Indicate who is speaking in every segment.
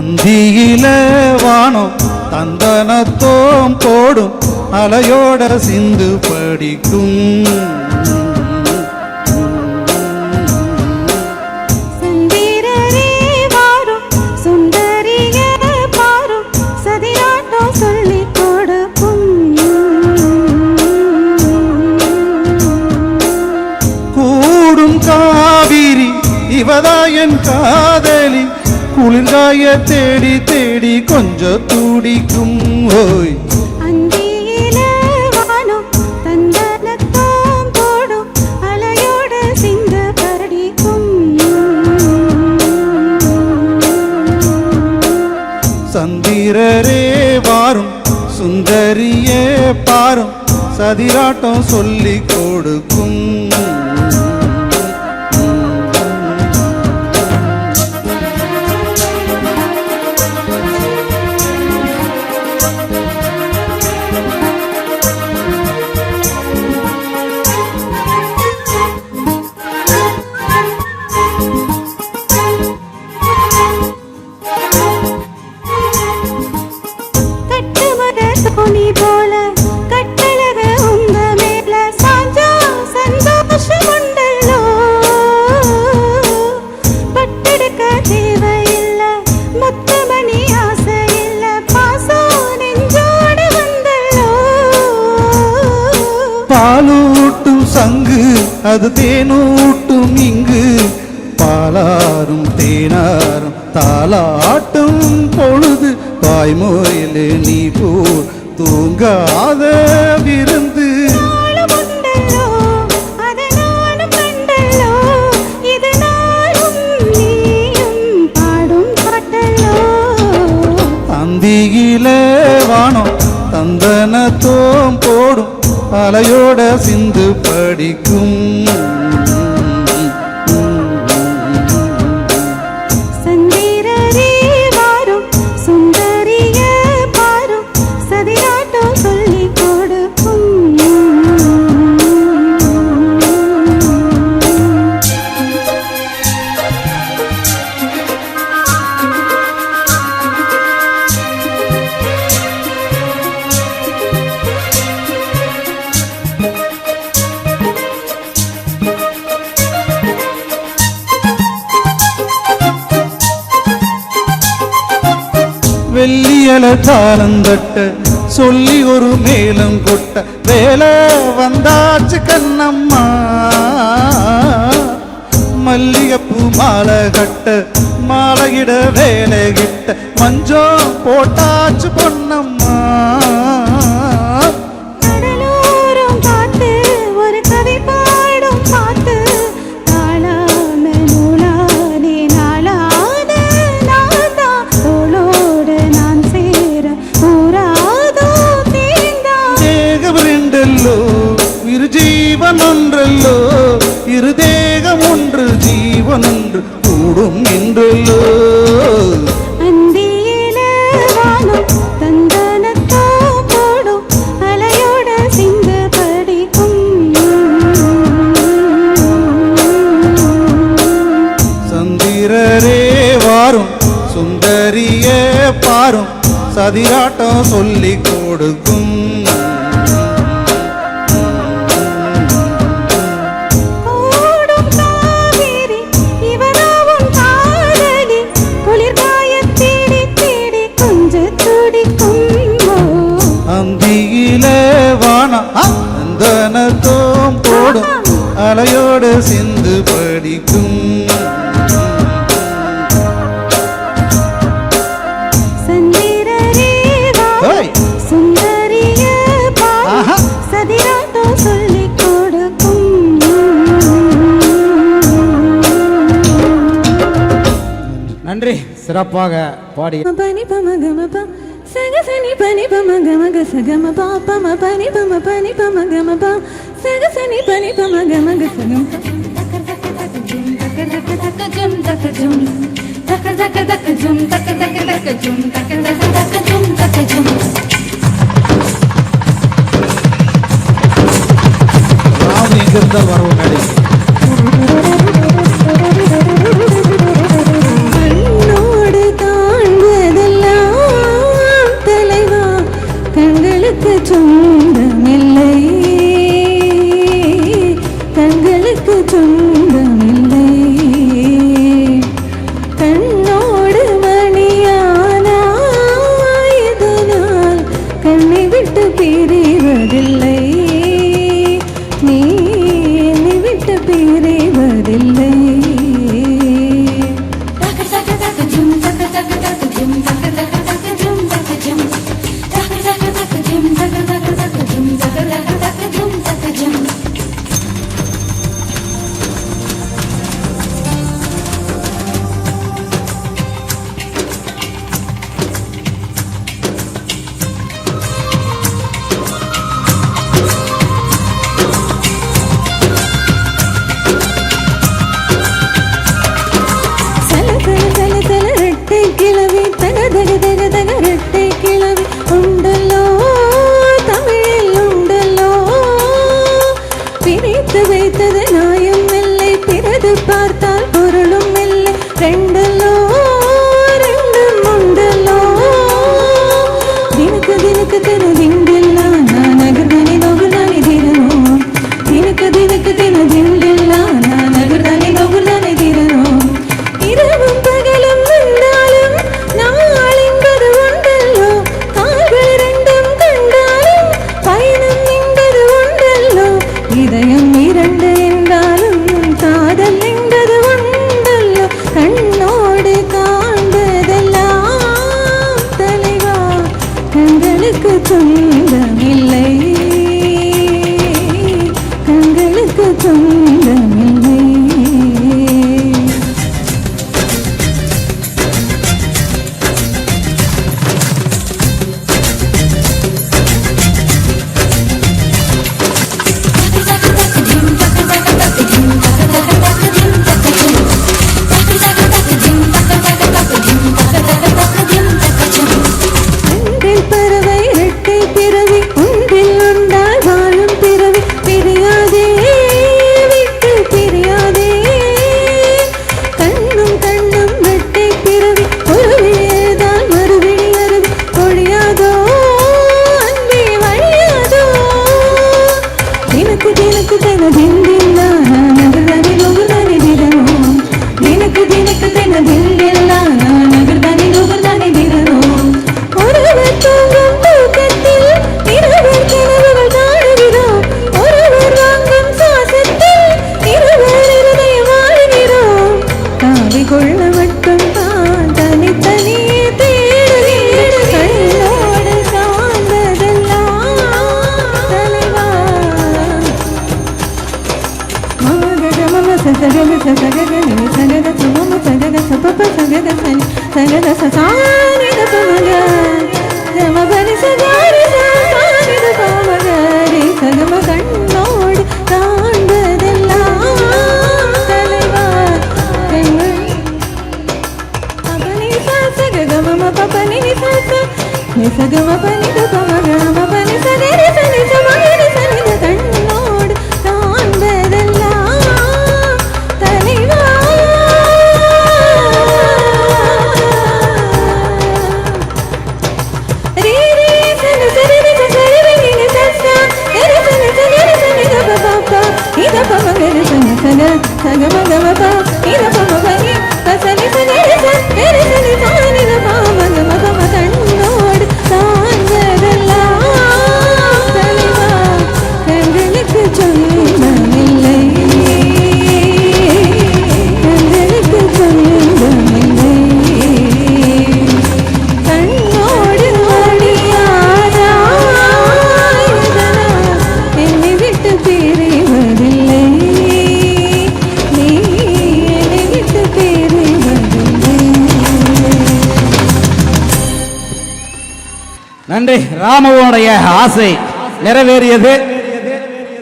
Speaker 1: அந்தியில வானம் தந்தனத்தோம் போடும் அலையோட சிந்து படிக்கும்
Speaker 2: சந்திரரே வாரும் சுந்தரிய பாரும் சதிராட்டம் சொல்லி கொடுக்கும்
Speaker 1: கூடும் காவிரி இவதாயன் காதலி குளிர்காய தேடி தேடி கொஞ்சம் துடிக்கும் ஓய்
Speaker 2: அந்தியில வானம் தந்தனத்தோம் போடும் அலையோட சிந்து படிக்கும்
Speaker 1: சந்திரரே வாரும் சுந்தரியே பாரும் சதிராட்டம் சொல்லி கொடுக்கும்
Speaker 2: கட்டுமர தோணி போல கட்டழக உங்க மேல சாஞ்சா சந்தோஷம் உண்டல்லோ பட்டெடுக்க தேவையில்ல முத்தமணி ஆசை இல்ல பாசம் நெஞ்சோடு வந்தல்லோ
Speaker 1: பாலூட்டும் சங்கு அது தேனூட்டும் இங்கு பாலாரும் தேனாரும் தாளாட்டும் பொழுது தாய்மொழியிலே நீ போர் தூங்காத விருந்து
Speaker 2: நாளும் உண்டல்லோ அது நானும் கண்டல்லோ இது நாளும் நீயும் பாடும் பாட்டல்லோ
Speaker 1: அந்தியிலே வானம் தந்தனத்தோம் போடும் அலையோட சிந்து படிக்கும்
Speaker 2: சந்திரரே வாரும் சுந்தரிய பாரும் சதிராட்டம் சொல்லி கொடுக்கும்
Speaker 1: வெள்ளியல தாளந்தட்ட சொல்லி ஒரு மேலம் கொட்ட வேலை வந்தாச்சு கண்ணம்மா மல்லிகைப்பூ மாலை கட்ட மாலையிட வேலை கிட்ட மஞ்சம் போட்டாச்சு பொன்னம்மா
Speaker 2: கடலோரம் பார்த்து ஒரு கவி பாடும் பார்த்து தாளாம நூலானே நாளான நாதா தோளோடு நான் சேர ஊராதோ தேர்ந்தா
Speaker 1: தேகம் ரெண்டல்லோ இரு ஜீவன் ஒன்றல்லோ இரு தேகம் ஒன்று ஜீவன் ஒன்று கூடும் என்றல்லோ
Speaker 2: அந்தியில வானம் தந்தனத்தோ போடும் அலையோட சிந்து படிக்கும்
Speaker 1: சந்திரரே வாரும் சுந்தரியே பாரும் சதிராட்டம் சொல்லி கொடுக்கும்
Speaker 2: கூடும் காவிரி இவனாவும் காதலி குளிர்காய தேடி தேடி கொஞ்சம் துடிக்கும்
Speaker 1: அந்தியிலே வானம் தந்தனத்தோம் போடும் அலையோடு சிந்து படிக்கும்
Speaker 2: சந்திரரே
Speaker 1: ஓய்.
Speaker 2: சுந்தரிய
Speaker 1: ஆஹா.
Speaker 2: சதிராட்டம் சொல்லி கொடுக்கும்
Speaker 3: நன்றி. சிறப்பாக பாடி
Speaker 2: பனி பமகமப சகசனி பனி பமகமக சகம பாபம பனி பம பனி பமகமப சகசனி பனி பமகமக சகம்
Speaker 3: ராம் எங்கிருந்தால் வரவும் மேடைக்கு.
Speaker 2: கண்ணோடு தாண்ட தீர்வதில்லை. கிழவி தக தக தக தக ரெட்டை கிழவி உண்டல்லோ தமிழில் உண்டல்லோ பிரித்து வைத்தது நாயும் இல்லை பிறகு பார்த்தால் பொருளும் இல்லை ரெண்டல்லோ ரெண்டும் உண்டல்லோ தினக்கு தினக்கு தின திண்டில்லா நான் நகர்தானே நோகுதானே தினமோ தினக்கு தினக்கு தின திண்டில்லா நான் நகர்தானே நோகுதானே தினமோ இரவும் பகலும் நின்றாலும் நாளென்பது உண்டல்லோ கால்கள் இரண்டும் கண்டாலும் பயணம் என்பது உண்டல்லோ இதயம் இரண்டு என்றாலும் காதல் என்பது உண்டல்லோ கண்ணோடு காண்பதெல்லாம் தலைவா கண்களுக்கு சொந்தமில்லை கண்களுக்கு சொந்தமில்லை. கண்ணோடு காண்பதெல்லாம் தலைவா சகம பபனி நிசகம பனி கமகம பனி சகரி சனி சமகரி சனி கண்ணோடு காண்பதெல்லாம் தலைவா ரீ ரீ சனி சரி சரி வினி சஸ்ஸா எரி சனி சரி சனி கபபப இத பமகரி சனி சக சகமகமப இத பமபனி கசனி சகரி சனி எரி சனி சனி கபமகமப கண்ணோடு காண்பதெல்லாம் தலைவா கண்களுக்கு சொந்தமில்லை கண்களுக்கு சொந்தமில்லை கண்ணோடு மடியாதா என்னை விட்டு பிரிவதில்லை நீ என்னை விட்டு பிரிவதில்லை.
Speaker 3: நன்றி. ராமவோடைய ஆசை நிறைவேறியது.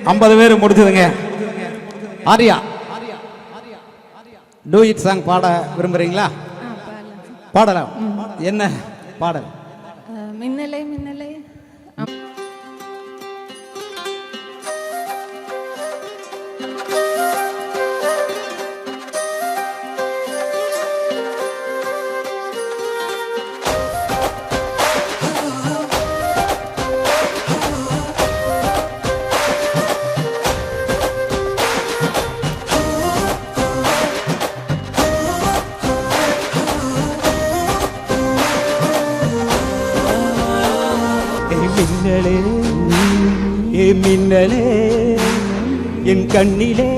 Speaker 3: 50 பேர் முடிச்சதுங்க. ஆரியா டூ இட் சாங் பாட விரும்புறீங்களா? பாடலாம். என்ன பாடல்?
Speaker 2: மின்னலை மின்னலை
Speaker 4: மின்னலே ஏ மின்னலே என் கண்ணிலே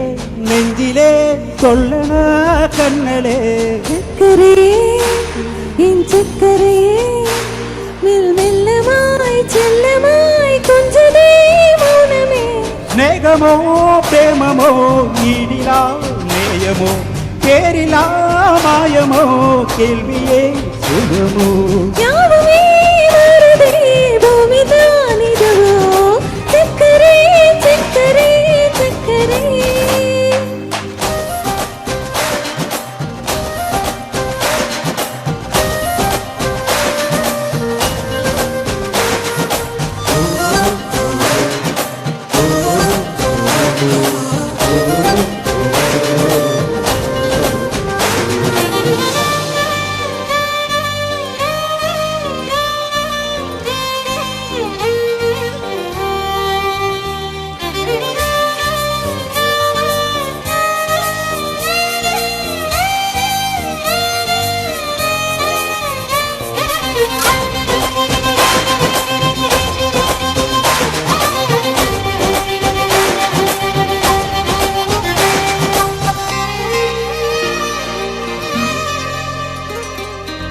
Speaker 3: நெஞ்சிலே சொல்லனா கண்ணலே.
Speaker 2: சக்கரே என் சக்கரையே மெல் மெல்லமாய் செல்லமாய் கொஞ்சதே மௌனமே.
Speaker 3: ஸ்நேகமோ பிரேமமோ ஈடிலா நேயமோ பேரிலா மாயமோ கேள்வியே சுகமோ.
Speaker 2: யாவுமே வருதே பூமி தானிதவோ. சக்கரே சக்கரே சக்கரே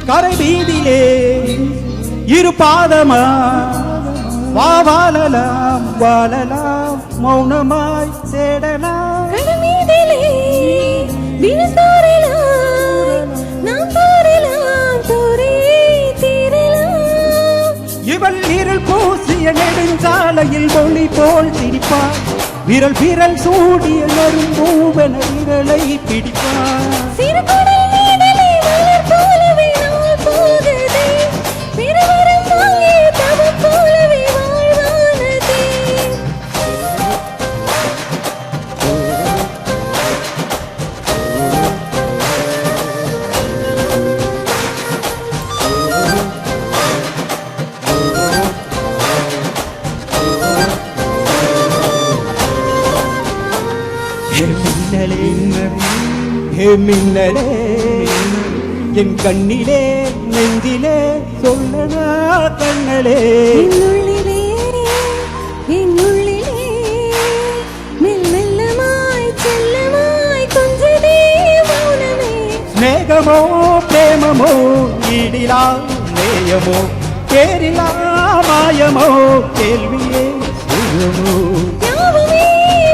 Speaker 3: கரை வீதியிலே இரு பாதமா வாழலாம் வாழலாம் மௌனமாய் தேடலாம்.
Speaker 2: கடமீதிலே விழுந்தோரலாம் நாம் தோரலாம் தோரே தீரலாம்.
Speaker 3: இவள் இருள் பூசிய நெடுஞ்சாலையில் ஒளி போல் சிரிப்பார். விரல் விரல் சூடிய நறும்பூவன விரலை பிடிப்பார்.
Speaker 2: சிறுகுடல் நீடலே மலர் போலவே நாள் போகுதே. பிறவரம் வாங்கிய தவம் போலவே வாழ்வானதே.
Speaker 3: ஹே மின்னலே என் கண்ணிலே நெஞ்சிலே சொல்லனா கண்ணலே.
Speaker 2: என்னுள்ளிலே என்னுள்ளிலே மெல் மெல்லமாய் செல்லமாய் கொஞ்சதே மௌனமே.
Speaker 3: ஸ்நேகமோ பிரேமமோ ஈடிலா நேயமோ பேரிலா மாயமோ கேள்வியே சுகமோ.
Speaker 2: யாவுமே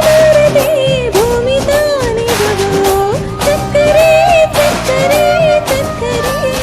Speaker 2: வருதே பூமி தானிதவோ. சக்கரே சக்கரே சக்கரே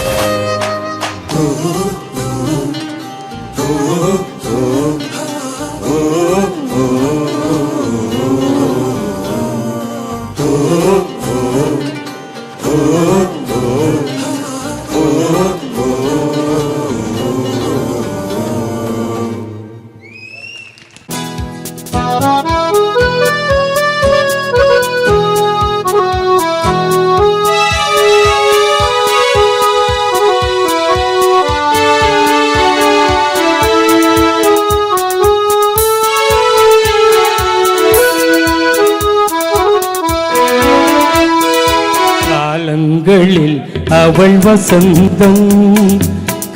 Speaker 4: காலங்களில் அவள் வசந்தம்,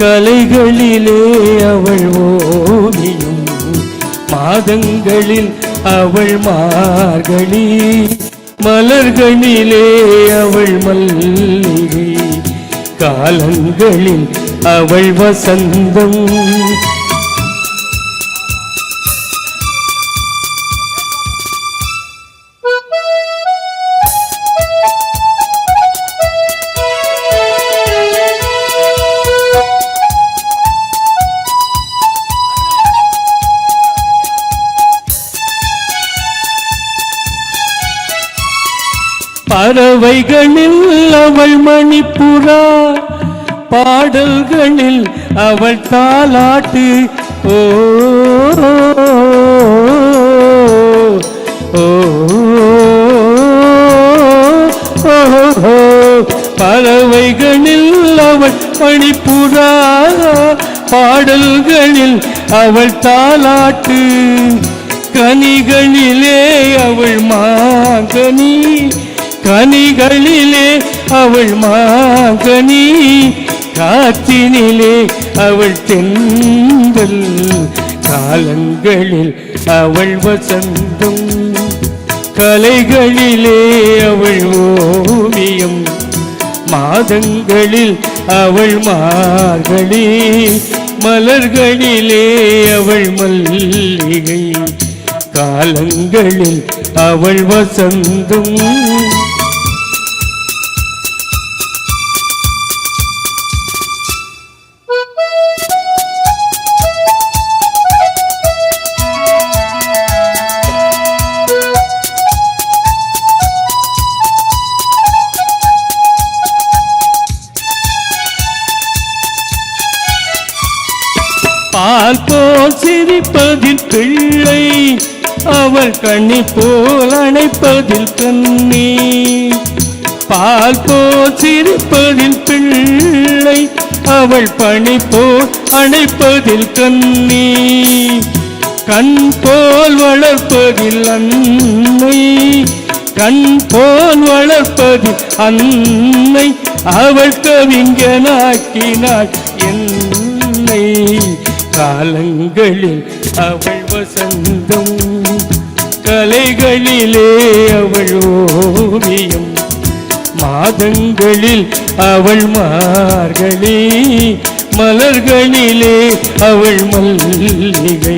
Speaker 4: கலைகளிலே அவள் ஓவியம், மாதங்களில் அவள் மார்கழி, மலர்களிலே அவள் மல்லிகை. காலங்களில் அவள் வசந்தம். பறவைகளில் அவள் மணிப்புறா, பாடல்களில் அவள் தாலாட்டு. ஓ ஓ, பறவைகளில் அவள் மணிப்புறா, பாடல்களில் அவள் தாலாட்டு. கனிகளிலே அவள் மாங்கனி, கனிகளிலே அவள் மாங்கனி, காற்றினிலே அவள் தென்றல். காலங்களில் அவள் வசந்தம், கலைகளிலே அவள் ஓவியம், மாதங்களில் அவள் மார்கழி, மலர்களிலே அவள் மல்லிகை, காலங்களில் அவள் வசந்தம். பால் போல் சிரிப்பதில் பிள்ளை, அவள் கண்ணி போல் அணைப்பதில் கண்ணி. பால் போல் சிரிப்பதில் பிள்ளை, அவள் பனி போல் அணைப்பதில் கண்ணி. கண் போல் வளர்ப்பதில் அன்னை, கண் போல் வளர்ப்பதில் அன்னை, அவள் கவிஞனாக்கினாள் என்னை. காலங்களில் அவள் வசந்தம், கலைகளிலே அவள் ஓவியம், மாதங்களில் அவள் மார்கழி, மலர்களிலே அவள் மல்லிகை,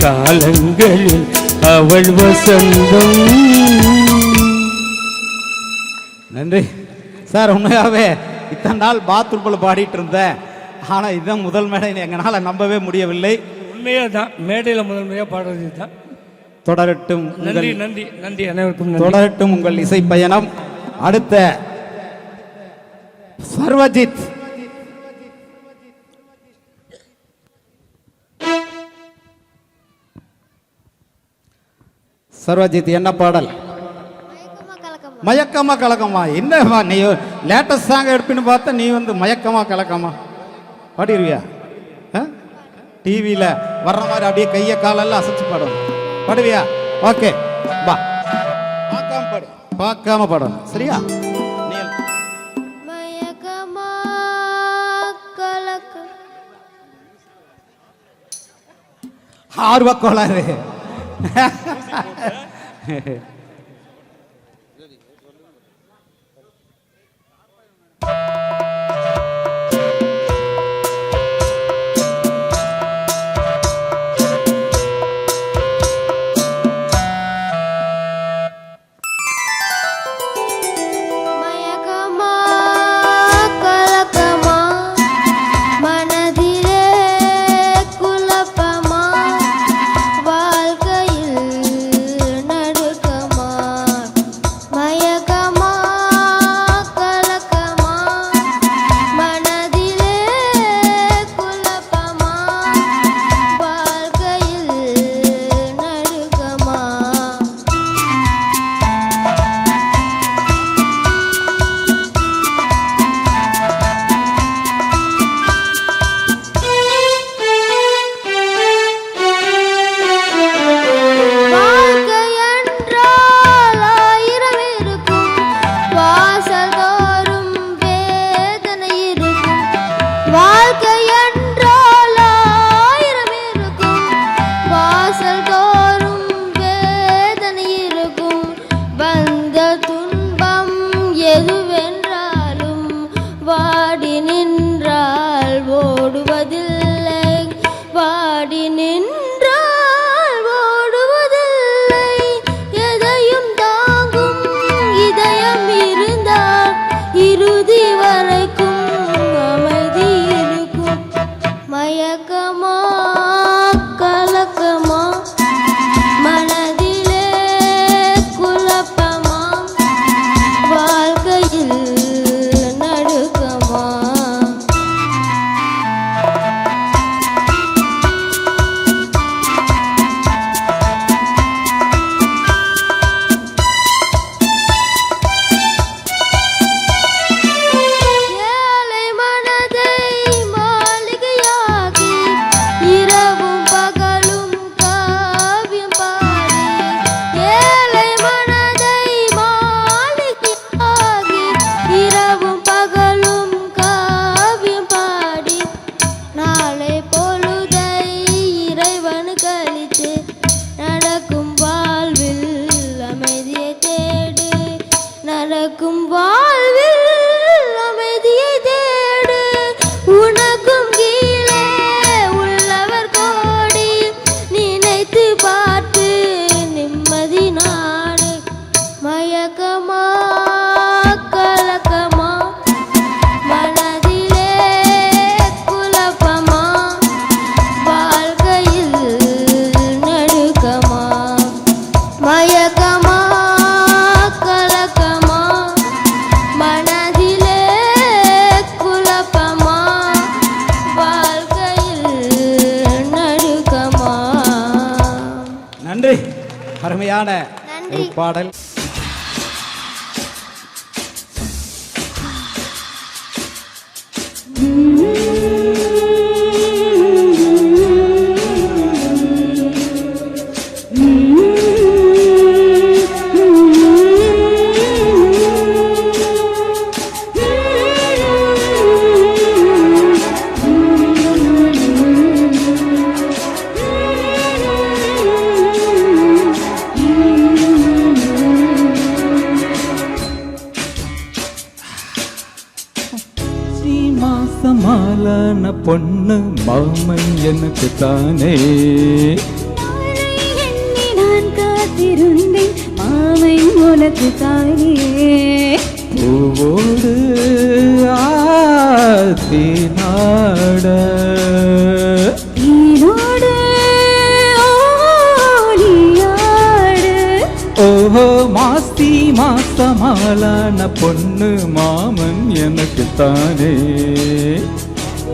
Speaker 4: காலங்களில் அவள் வசந்தம்.
Speaker 3: நன்றி சார். உண்மையாகவே இத்தனை நாள் பாத்ரூமில் பாடிட்டு இருந்தேன், ஆனால் இதுதான் முதல் மேடை, எங்களால் நம்பவே முடியவில்லை.
Speaker 4: உண்மையாக தான் மேடையில் முதல் முறையாக பாடுறது தான்.
Speaker 3: தொடரட்டும்
Speaker 4: நன்றி நன்றி நன்றி அனைவருக்கும் நன்றி.
Speaker 3: தொடரட்டும் உங்கள் இசை பயணம். அடுத்த சர்வஜித். சர்வஜித் என்ன பாடல்? மயக்கமா கலக்கமா. என்னம்மா நீ லேட்டஸ்ட் சாங் எடுப்பின்னு பார்த்தா நீ வந்து மயக்கமா கலக்கமா பாடிடுவியா? டிவியில் வர்ற மாதிரி அப்படியே கையை காலெல்லாம் அசைச்சு பாடணும். பாடுவியா? ஓகே பா. பார்க்காம பாடு, பார்க்காம பாடணும். சரியா? ஆர்வ கோளாறு.
Speaker 5: வாழ்க்கையில் நடுக்கமா தேடு நடக்கும் வாழ்வில் அமைதியை தேடு உனக்கும் கீழே உள்ளவர் கோடி நினைத்து பார்த்து நிம்மதி நாடு மயக்கமா கலக்கமா மனதிலே குழப்பமா வாழ்க்கையில் நடுக்கமா மயக்கமா கலக்கமா மனதிலே குழப்பமா வாழ்க்கையில் நடுக்கமா.
Speaker 3: நன்றி. அருமையான
Speaker 5: நன்றி.
Speaker 3: ஒரு பாடல்.
Speaker 6: மாசமாலான பொண்ணு மாமன் எனக்கு தானே
Speaker 2: எண்ணி நான் காத்திருந்தேன் மாமன் உனக்கு தானே
Speaker 6: பூவோடு ஆத்தினாட
Speaker 2: ஈரோடு ஓடியாடு
Speaker 6: ஓஹோ மாசி மாசமாலான பொண்ணு மாமன் எனக்கு தானே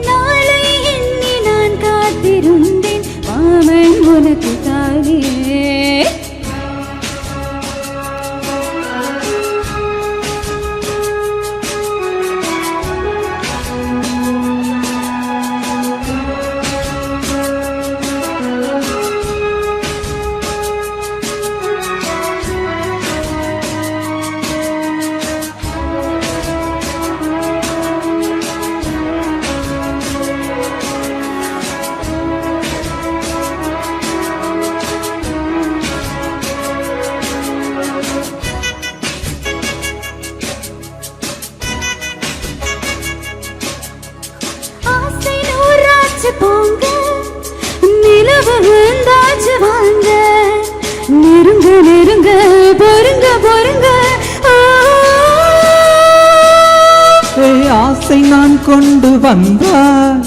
Speaker 2: நாளை எண்ணி நான் காத்திருந்தேன் மாமன் உனக்கு தானே ஆசை நூறாச்சு போங்க நிலவு வந்தாச்சு வாங்க நெருங்க நெருங்க பொருங்க பொருங்க
Speaker 6: ஆசை நான் கொண்டு வந்தால்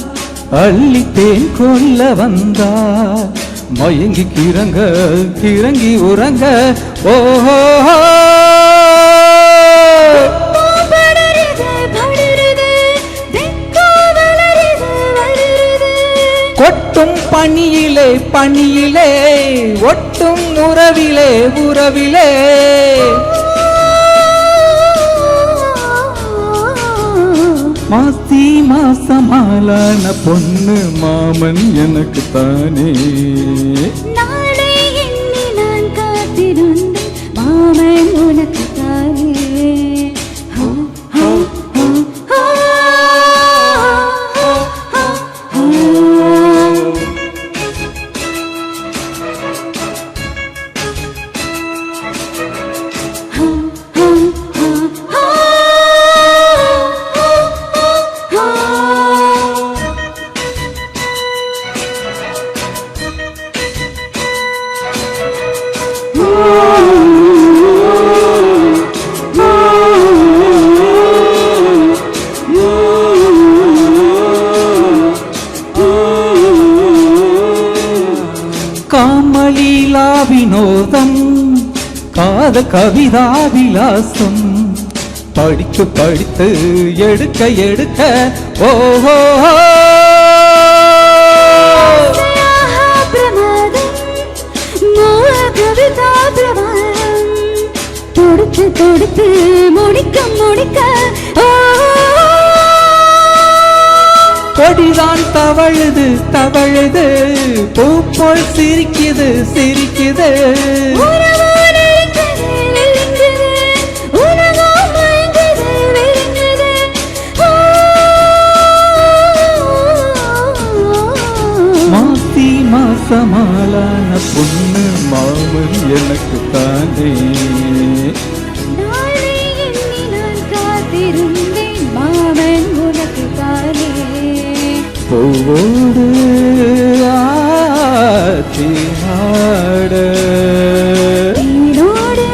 Speaker 6: அள்ளித்தேன் கொல்ல வந்தால் மயங்கி கிறங்க கிறங்கி உறங்க ஓஹோ
Speaker 2: படருது படருது வெக்கோ வளருது வளருது
Speaker 6: கொட்டும் பனியிலே பனியிலே ஒட்டும் உறவிலே உறவிலே மாசி மாசமாலான பொண்ணு மாமன் எனக்கு தானே
Speaker 2: நாளை எண்ணி நான் காத்திருந்தேன் மாமன் உனக்கு தானே ஹோ, ஹோ, ஹோ, ஹோ, ஹோ, ஹோ, ஹோ.
Speaker 6: காமலீலா வினோதம் காத கவிதா விலாசம் படித்து படித்து எடுக்க எடுக்க ஓஹோ
Speaker 2: பிரமாதம் மோக கவிதா பிரமாதம் தொடுத்து தொடுத்து முடிக்க முடிக்க
Speaker 6: கொடிதான் தவழுது தவழுது பூ போல் சிரிக்குது சிரிக்குது மாசி மாசமாலான பொண்ணு மாமன் எனக்கு தானே பூவோடு ஆத்தினாட
Speaker 2: நீரோடு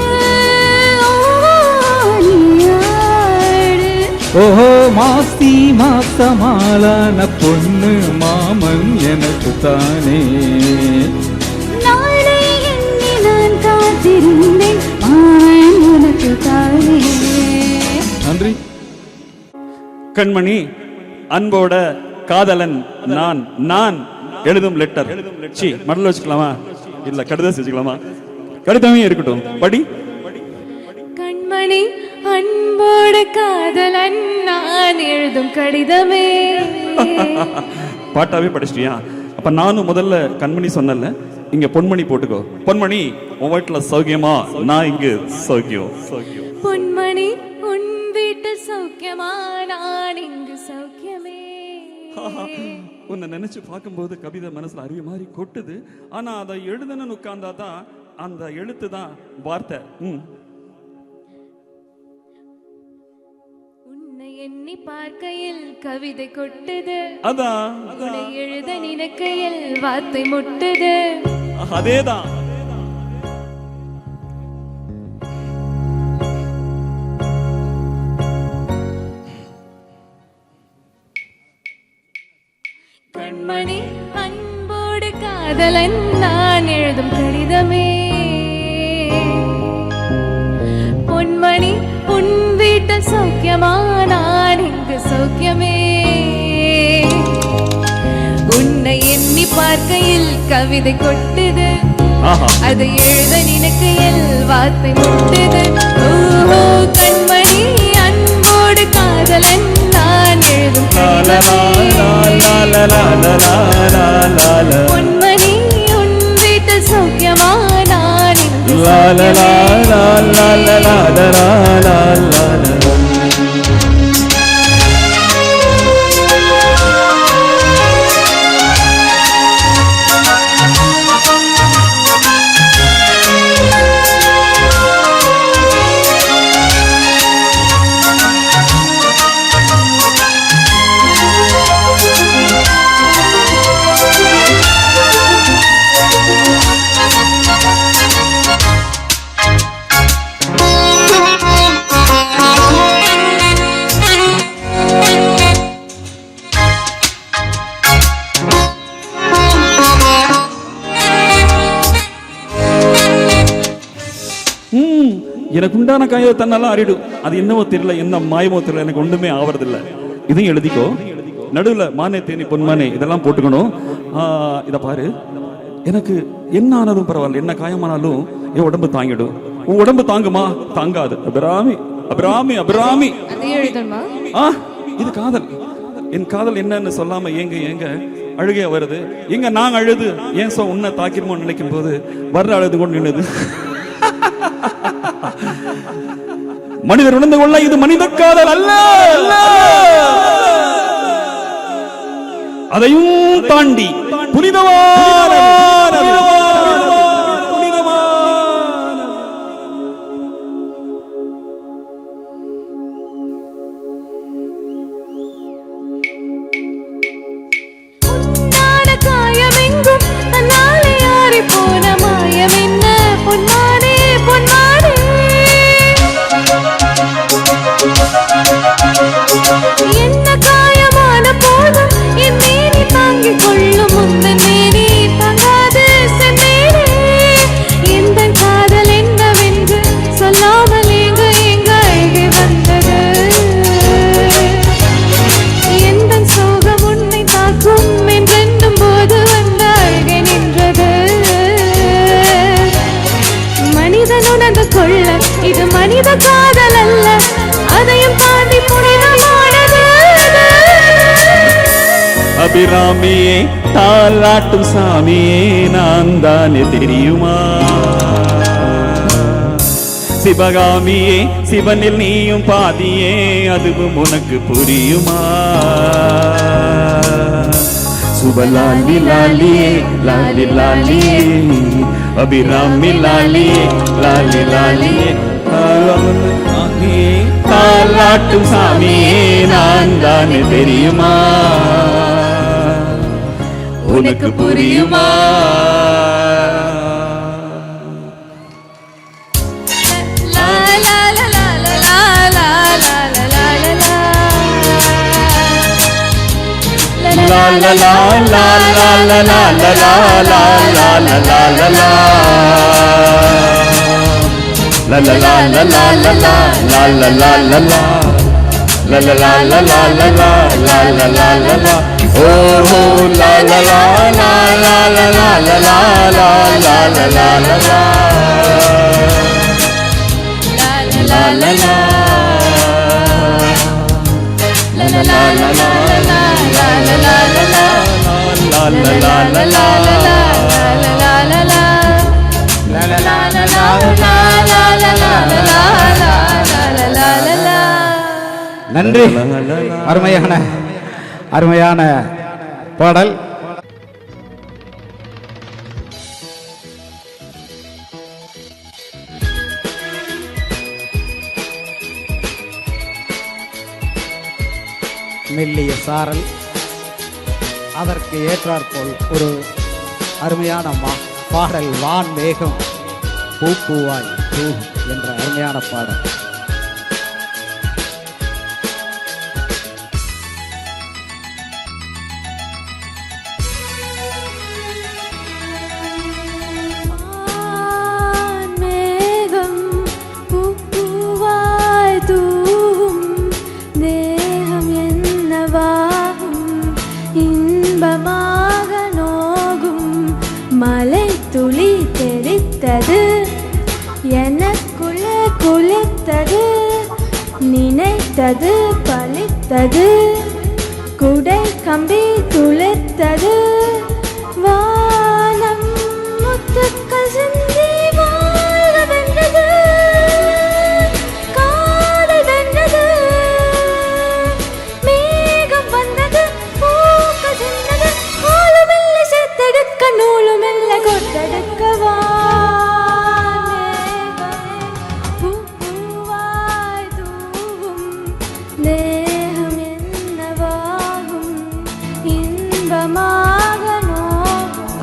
Speaker 2: நீயாடு.
Speaker 6: ஓஹோ மாசி மாசமாலான பொண்ணு மாமன் எனக்கு தானே
Speaker 2: நாளை எண்ணி நான் காத்திருந்தேன் மாமன் உனக்கு தானே.
Speaker 6: நன்றி.
Speaker 7: கண்மணி, அன்போட காதலன் நான் நான் எழுதும் லெட்டர். மடல் வச்சுக்கலாமா இல்ல கடிதம் வச்சுக்கலாமா? கடிதமே இருக்கட்டும், படி.
Speaker 2: கண்மணி, அன்போடு காதலன் நான் எழுதும் கடிதமே.
Speaker 7: பாட்டாவே படிச்சிட்டியா? அப்ப நானும் முதல்ல கண்மணி சொன்னல, இங்க பொன்மணி போட்டுக்கோ. பொன்மணி, உன் வீட்டுல சௌக்கியமா? நான் இங்கு சௌக்கியம்.
Speaker 2: பொன்மணி, உன் வீட்டு சௌக்கியமா? நான் இங்கு சௌக்கியமே.
Speaker 7: உன்னை நினைச்சு பார்க்கும்போது கவிதை மனசுல அருவி மாதிரி கொட்டுது. ஆனா அதை எழுதணும்னு உட்கார்ந்தா தான் அந்த எழுத்து தான் வார்த்தை.
Speaker 2: உன்னை எண்ணி பார்க்கையில் கவிதை கொட்டுது,
Speaker 7: அதான்
Speaker 2: உன்னை எழுத நினைக்கையில் வார்த்தை முட்டுது.
Speaker 7: அதேதான்.
Speaker 2: கண்மணி, அன்போடு காதலன் நான் எழுதும் கடிதமே. பொன்மணி, உன் வீட்டு சௌக்கியமா? நான் இங்கு சௌக்கியமே. உன்னை எண்ணி பார்க்கையில் கவிதை கொட்டுது, அதை எழுத நினைக்கையில் வார்த்தை முட்டுது. ஓஹோ கண்மணி, அன்போடு காதலன் நான் எழுதும் பொன்மணி, உன் வீட்டு சௌக்கியமா? நான் இங்கு
Speaker 7: எனக்கு உண்டான காய தன்னால அறிடும். அது என்னவோ தெரியல, என்ன மாயமோ தெரியல, எனக்கு ஒண்ணுமே ஆவறதில்ல. இதையும் எழுதிக்கோ. நடுவுல மானே தேனி பொன்மானே இதெல்லாம் போட்டுக்கணும். இத பாரு, எனக்கு என்ன ஆனாலும் பரவாயில்ல, என்ன காயமானாலும் என் உடம்பு தாங்கிடும். உன் உடம்பு தாங்குமா? தாங்காது. அபிராமி அபிராமி அபிராமி. இது காதல். என் காதல் என்னன்னு சொல்லாம ஏங்க ஏங்க அழுகையா வருது. எங்க நான் அழுது ஏன் உன்னை தாக்கிருமோ நினைக்கும் போது வர்ற அழுது கொண்டு நின்னுது. மனிதர் உணர்ந்து கொள்ள இது மனித காதல் அல்ல. அதையும் தாண்டி புனிதமான
Speaker 2: காயமெங்கும் தன்னாலே ஆறி போன மாயம் என்ன பொன்மானே பொன்மானே. என்ன காயமான போதும் என் மேனி தாங்கிக் கொள்ளும், முந்தன் மேனி தாங்காது செம்மேனே. எந்த காதல் என்னவென்று சொல்லாமல் எங்க எங்க அழகே வந்தது. எந்த சோகம் உன்னை தாக்கும் என்றென்னும் போது வந்த அழகே நின்றது. மனிதன் உணர்ந்து கொள்ள இது மனித காதல் அல்ல, அதையும் தாண்டி புனிதமானது.
Speaker 7: அபிராமியே தாலாட்டும் சாமியே நான் தானே தெரியுமா? சிவகாமியே சிவனில் நீயும் பாதியே அதுவும் உனக்கு புரியுமா? சுபலாலி லாலியே லாலி லாலியே அபிராமி லாலியே லாலி லாலியே தாலாட்டும் சாமியே நான் தானே தெரியுமா?
Speaker 5: உனக்கு புரியுமா? லா லா லா லா லா லா லா லா லா லா.
Speaker 7: La la la la la la la la la la la la la la la. La la la la la la la la la la la la. La la la la la la la la la la la la. Oh la la la la la la la la la la la la la la la. La la la. La la la la la la la la la la la. La la la la la la la la la la. La la la la la la la la la la la la.
Speaker 3: நன்றி. அருமையான அருமையான பாடல். மெல்லிய சாரல், அதற்கு ஏற்றாற்போல் ஒரு அருமையான பாடல் வான் மேகம் பூவாய் தூவும் என்ற அருமையான பாடல்.
Speaker 5: மேகம் பூவாய் தூவும், தேகம் என்னவாகும், இன்பமாக நோகும். மலை துளி தெரித்தது, எனக்குள்ளே குளித்தது, நினைத்தது பலித்தது, குடை கம்பி துளித்தது. வானம் முத்துக்கள் சிந்தி வாழ்க வென்றது, காதல் வென்றது. மேகம் வந்தது, பூக்கள் சிந்தது, ஆளுமில்லை சேர்த்தெடுக்க, நூலுமில்லை கொத்தெடுக்க. பூவாய் தூவும், தேகம் என்னவாகும், இன்பமாக நோகும்.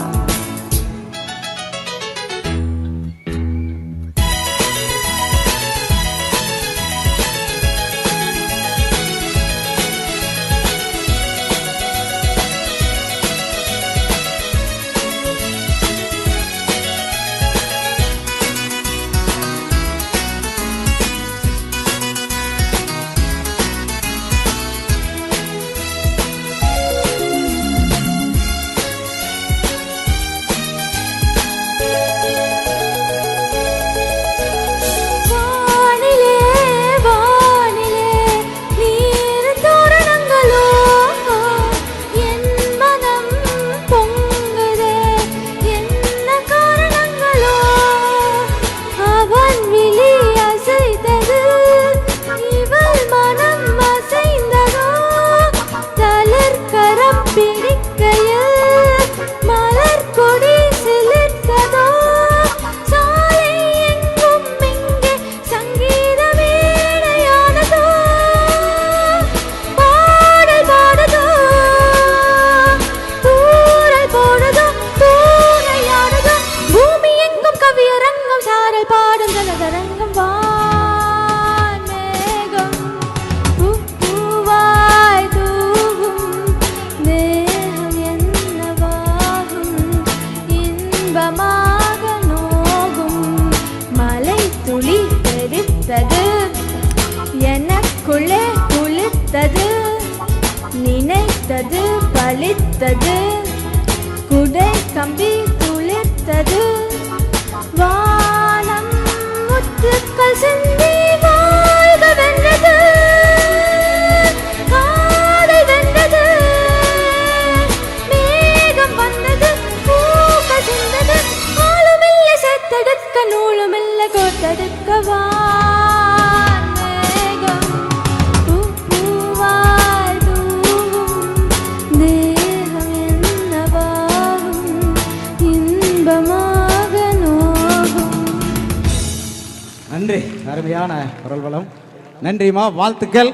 Speaker 5: வானிலே வானிலே நீர் தோரணங்களோ, என் மனம் பொங்குதே என்ன காரணங்களோ. அவன் விழி அசைத்தது, இவள் மனம் அசைந்ததோ. தளிர்கரம் பிடிக்கையில் மலர் கொடி சிலிர்த்ததோ. சாலை எங்கும் இங்கே சங்கீத மேடையானதோ. பாடல் பாடுதோ, தூறல் போடுதோ, தூணையாடுதோ. பூமி எங்கும் கவியரங்கம், சாரல் பாடும் ஜலதரங்கம். வான் மேகம் பூவாய் தூவும், தேகம் என்னவாகும், இன்பமாக நோகும். மலை துளி தெரித்தது, எனக்குள்ளே குளித்தது, நினைத்தது பலித்தது, குடை கம்பி துளிர்த்தது. வானம் முத்துக்கள் சிந்தி வாழ்க வென்றது, காதல் வென்றது. மேகம் வந்தது, பூக்கள் சிந்தது, ஆளுமில்லை சேர்த்தெடுக்க, நூலுமில்லை கோத்தெடுக்க. வான் மேகம் பூவாய் தூவும், தேகம் என்னவாகும், இன்பமாக நோகும்.
Speaker 3: நன்றி. அருமையான குரல் வளம். நன்றிமா, வாழ்த்துக்கள்.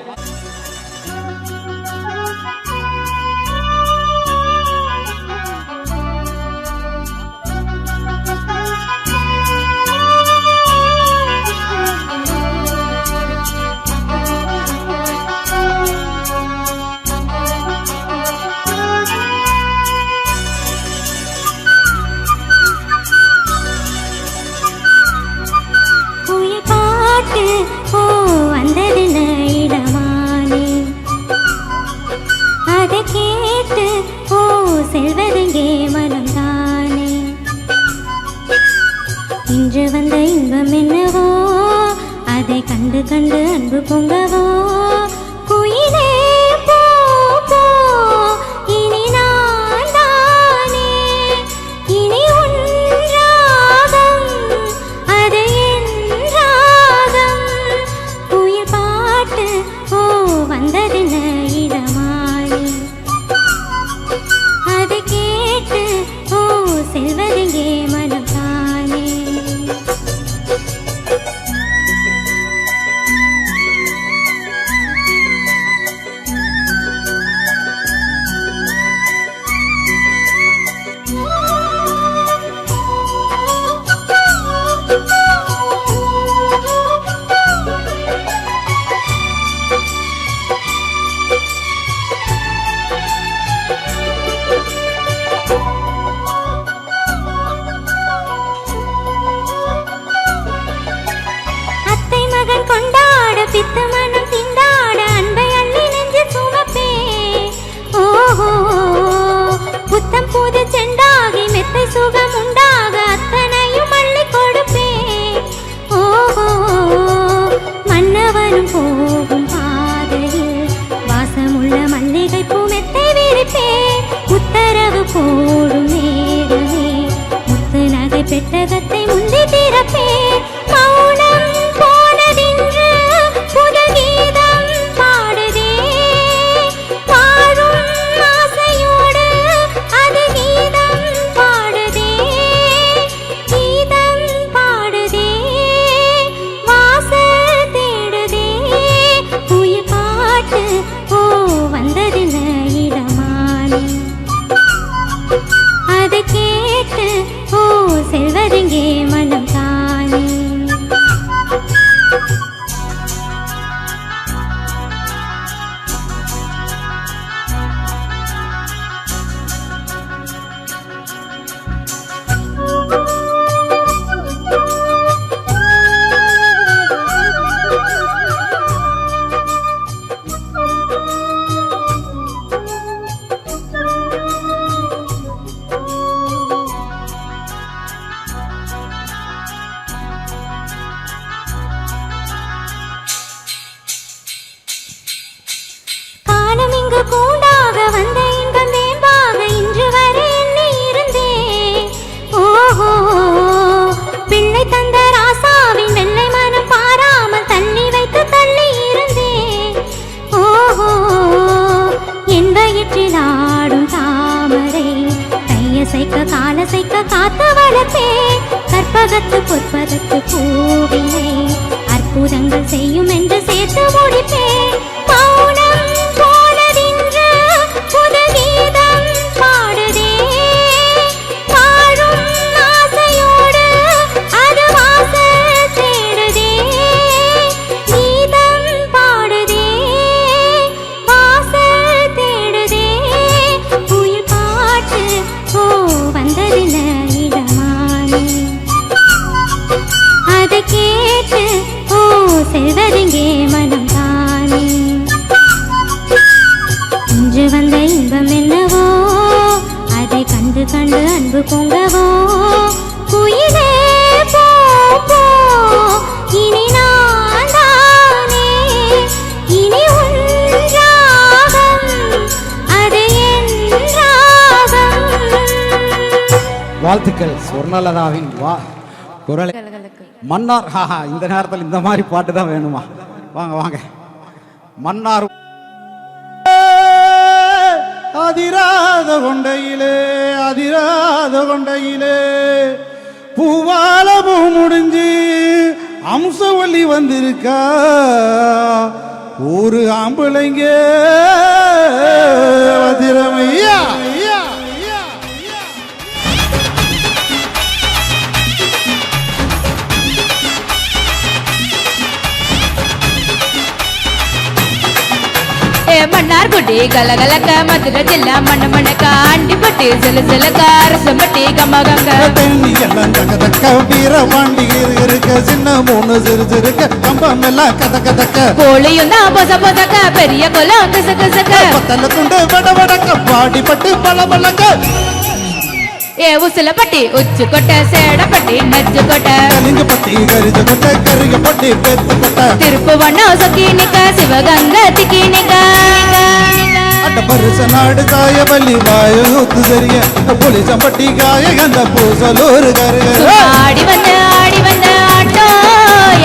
Speaker 8: அதை கண்டு கண்டு அன்பு பொங்கவோ குயிலே போ போ இனி நான் தானே இனி உன் ராகம் அது என் ராகம் குயில் பாட்டு ஓ வந்ததென்ன இடமாய் அதை கேட்டு ஓ செல்வதெங்கே மனம் தானே அத்தை மகன் கொண்டாட பித்த மனம் திண்டாட அன்பை அள்ளி நெஞ்சு சுமப்பே ஓஹோ புத்தம் புது செண்டாகி மெத்தை சுகம் உண்டாக அத்தனையும் அள்ளி கொடுப்பே ஓஹோ மன்னவனும் போகும் பாதையில் வாசமுள்ள மல்லிகை பூ மெத்தை விரிப்பே உத்தரவு போடும் நேரமே முத்து நகை பெட்டகத்தை முந்தி திறப்பே மௌனம் போனதென்று புது கீதம் பாடுதே வாழும் ஆசையோடு அது கீதம் பாடுதே வாசல் தேடுதே குயில் பாட்டு ஓ வந்ததென்ன இடமானே அதை கேட்டு ஓ செல்வதெங்கே மனம் தானே காலம் இங்கு கூண்டாக வந்த இன்பம் வேம்பாக இன்று வரை எண்ணி இருந்தே ஓஹோ பிள்ளை தந்த ராசாவின் வெள்ளை மனம் பாராமல் தள்ளி வைத்து தள்ளி இருந்தே ஓஹோ என் வயிற்றில் ஆடும் தாமரை கையசைக்க காலசைக்க காத்து வளர்ப்பே கற்பகத்து பொற்பதத்து பூவினை அற்புதங்கள் செய்யும் என்று சேர்த்து முடிப்பே மௌனம் போனதென்று புது கீதம் பாடுதே வாழும் ஆசையோடு அது வாசல் தேடுதே கீதம் பாடுதே வாசல் தேடுதே குயில் பாட்டு ஓ வந்ததென்ன இடமானே அதை கேட்டு ஓ செல்வதெங்கே மனம் தானே இன்று வந்த இன்பம் என்னவோ அதை கண்டு கண்டு அன்பு பொங்கவோ குயிலே போ போ இனி நான் தானே இனி உன் ராகம் அது என் ராகம்
Speaker 3: வாழ்த்துக்கள் சொர்ணலதாவின் குரல் மன்னார் ஹாஹா இந்த நேரத்தில் இந்த மாதிரி பாட்டு தான் வேணுமா வாங்க வாங்க மன்னார்
Speaker 1: அதிராத கொண்டையிலே பூவால பூ முடிஞ்சு அம்சவல்லி வந்திருக்கா ஒரு ஆம்பளைங்க திறமையா
Speaker 5: மன்னார் குட்டி கலகலக்க மதுரை ஜில்லா மண்ண மண்ணக்க ஆண்டி பட்டி சில சிலக்க அரசு பட்டி கமகங்க
Speaker 1: தண்ணி எல்லாம் தக்க தக்க வீரவாண்டி இருக்க சின்ன மூணு சிறு சிறுக்க கம்பம் எல்லாம் கதக்க
Speaker 5: கோழியும் தான் பொச பொசக்க பெரிய குலம் கச கசக்க
Speaker 1: பத்தல துண்டு வட வடக்க பாடி பட்டு பல பழக்க
Speaker 5: ஏ உசிலப்பட்டி உச்சு கொட்டை சேடப்பட்டி நச்சு கொட்டை
Speaker 1: கலிங்கப்பட்டி கரிஜ கொட்டை கருகப்பட்டி பெத்து கொட்டை
Speaker 5: திருப்புவண்ணம் சொக்கி நிக்க சிவகங்க திக்கி நிக்க
Speaker 1: அட்ட பரிச நாடு தாயவல்லி வாயூத்து தெரிய புலிசம்பட்டி காய கந்த பூசலூர் கருகரு
Speaker 5: ஆடி வந்த ஆட்டோ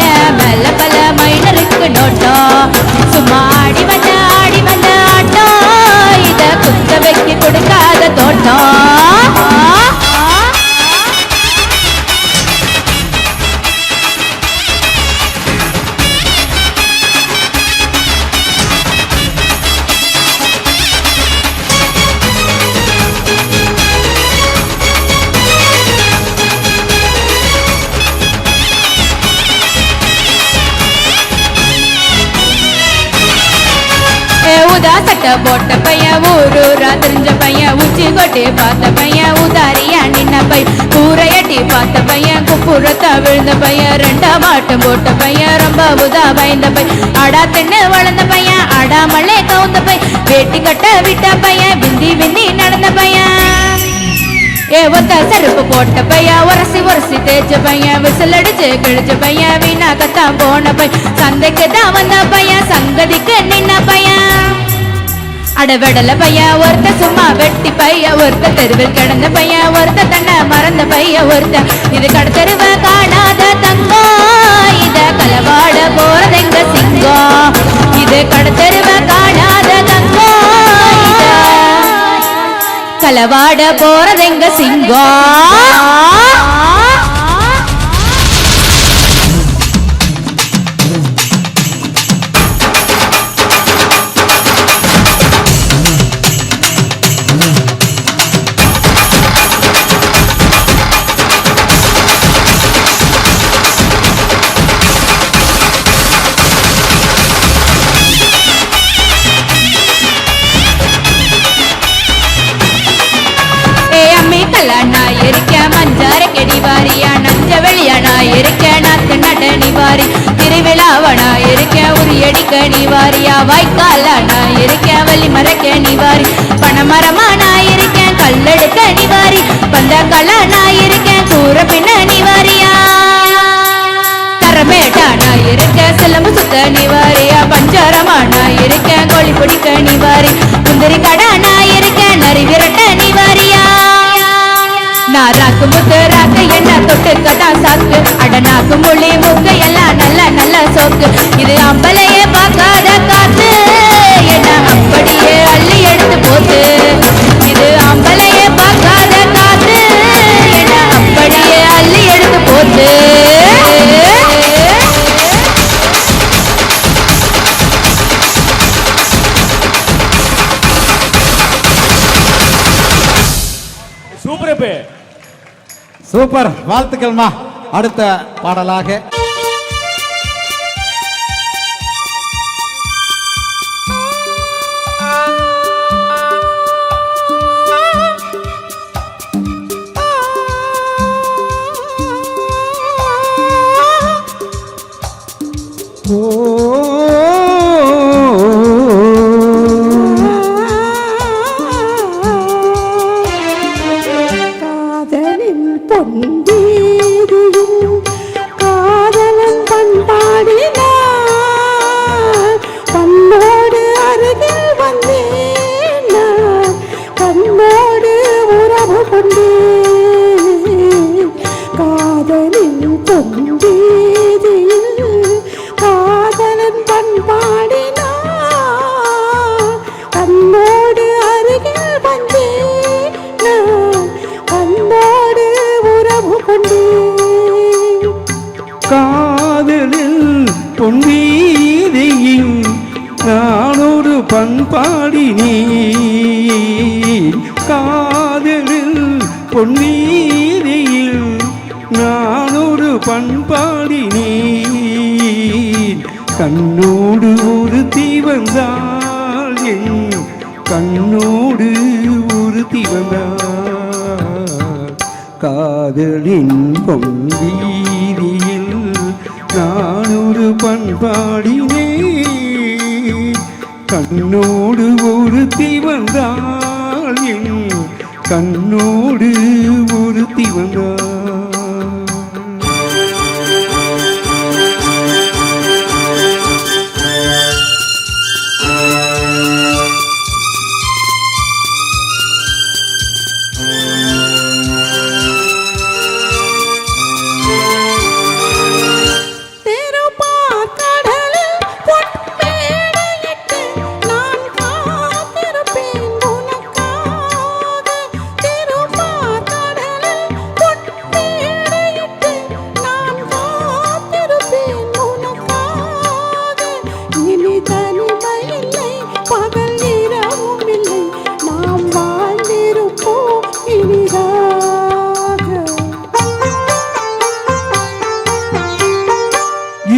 Speaker 5: ஏ மெல்ல பல மைனருக்கு நோட்டோ சும்மா ஆடி வந்த ஆட்டோ இத குத்த வைக்க கொடுக்காத தோட்டம் ஊதா சட்டை போட்ட பையன் ஊரூரா தெரிஞ்ச பையன் உச்சி கொட்டி பார்த்த பையன் உதாரியா நின்ன பையன் கூரையட்டி பார்த்த பையன் குப்புறத்தா விழுந்த பையன் ரெண்டாம் ஆட்டம் போட்ட பையன் ரொம்ப உதா பயந்த பையன் அடா தின்னு வளர்ந்த பையன் அடாமலே கவுந்த பையன் வேட்டி கட்ட விட்ட பையன் விந்தி விந்தி நடந்த பையன் ஏ ஒத்த செருப்பு போட்ட பையன் உரசி தேய்ச்ச பையன் விசில் அடிச்சு கிழிச்ச பையன் வீணா கத்தான் போன பையன் சந்தைக்கு தான் வந்த பையன் சங்கதிக்கு நின்ன பையன் அடவெடல பையன் ஒருத்த சும்மா வெட்டி பையன் ஒருத்த தெருவில் கிடந்த பையன் ஒருத்த தன்னை மறந்த பையன் ஒருத்த இது கடத்தெருவ காணாத தங்கம் இத களவாட போறதெங்க சிங்கம் இது கடத்தெருவ காணாத தங்கம் களவாட போறதெங்க சிங்கம் நான் இருக்கேன் மஞ்சார கெடிவாரியா நஞ்ச வெளியானா இருக்கேன் நாத்து நட நிவாரி திருவிழாவனா இருக்கேன் உரியடிக்க நிவாரியா வாய்க்கால நான் இருக்கேன் வலி மரக்க நிவாரி பணமரமா நான் இருக்கேன் கல்லெடுக்க நிவாரி பந்தக்கால நான் இருக்கேன் கூற பின்ன நிவாரியா தரமேட்டா நான் இருக்கேன் சிலம்பு சுத்த நிவாரியா பஞ்சாரமா நான் இருக்கேன் கோழி பிடிக்க நிவாரி குந்தரி கடா நான் இருக்கேன் நரி விரட்ட நிவாரியா நான் ராக்கு முத்து ராக்கு என்ன தொட்டு கதா சாக்கு அடனாக்கு மொழி மூக்கு எல்லாம் நல்ல நல்ல சோக்கு இது அம்பலையே பார்க்காத காத்து என்ன அப்படியே அள்ளி எடுத்து போத்து இது அம்பலையே பார்க்காத காத்து என்ன அப்படியே அள்ளி எடுத்து போத்து
Speaker 3: சூப்பர், வாழ்த்துக்கள்மா. அடுத்த பாடலாக
Speaker 6: கண்ணோடு ஒருத்தி வந்தாள் என் கண்ணோடு ஒருத்தி வந்தாள் காதலின் பொன்வீதியில் நான் ஒரு பண்பாடினேன் கண்ணோடு ஒருத்தி வந்தாள் என் கண்ணோடு ஒருத்தி வந்தாள்.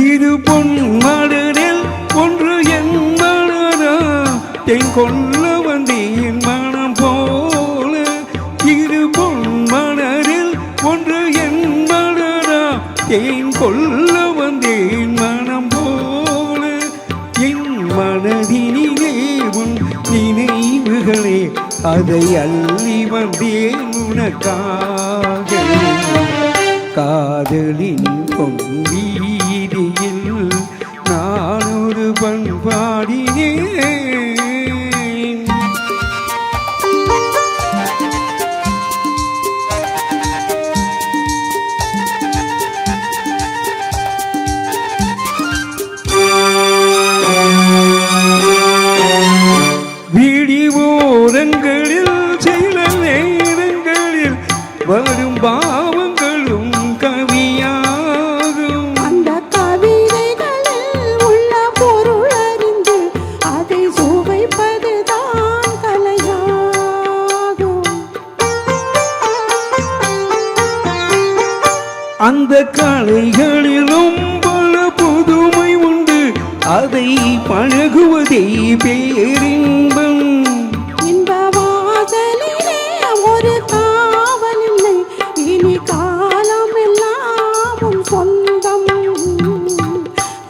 Speaker 6: இரு பொன் மலரில் ஒன்று என் மலரா தென் கொல்ல வந்தேன் மனம் போல. இரு பொன் மலரில் ஒன்று என் மலரா தென் கொல்ல வந்தேன் மனம் போல. என் மனதினிலே உன் நினைவுகளே அதை அள்ளி வந்தேன் உனக்காக. காதலின் பொன்வீதியில் நான் ஒரு பண்பாடினேன். விழிவோரங்களில் சில நேரங்களில் வரும் பாவங்களும் கவியாகும்.
Speaker 2: அந்த கவிதைகளில் உள்ள பொருள் அறிந்து அதை சுவைப்பதுதான் கலையாகும்.
Speaker 6: அந்த கலைகளிலும் பல புதுமை உண்டு, அதை பழகுவதே பேரின்பம்.
Speaker 2: இன்ப வாசலிலே ஒரு காவல் இல்லை, இனி காலம் எல்லாம் சொந்தம்.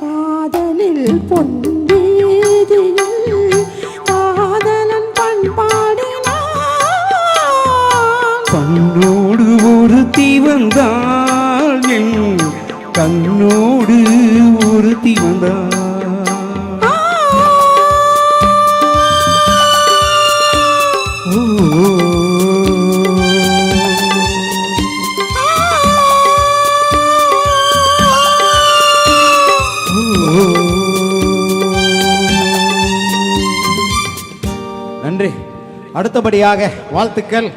Speaker 2: காதலில் பொன்வீதியில் காதலன் பண்பாடினான்.
Speaker 6: கண்ணோடு ஒருத்தி வந்தாள் என் கண்ணோடு ஒருத்தி வந்தாள். ஓ
Speaker 3: நன்றி. அடுத்தபடியாக வாழ்த்துக்கள்.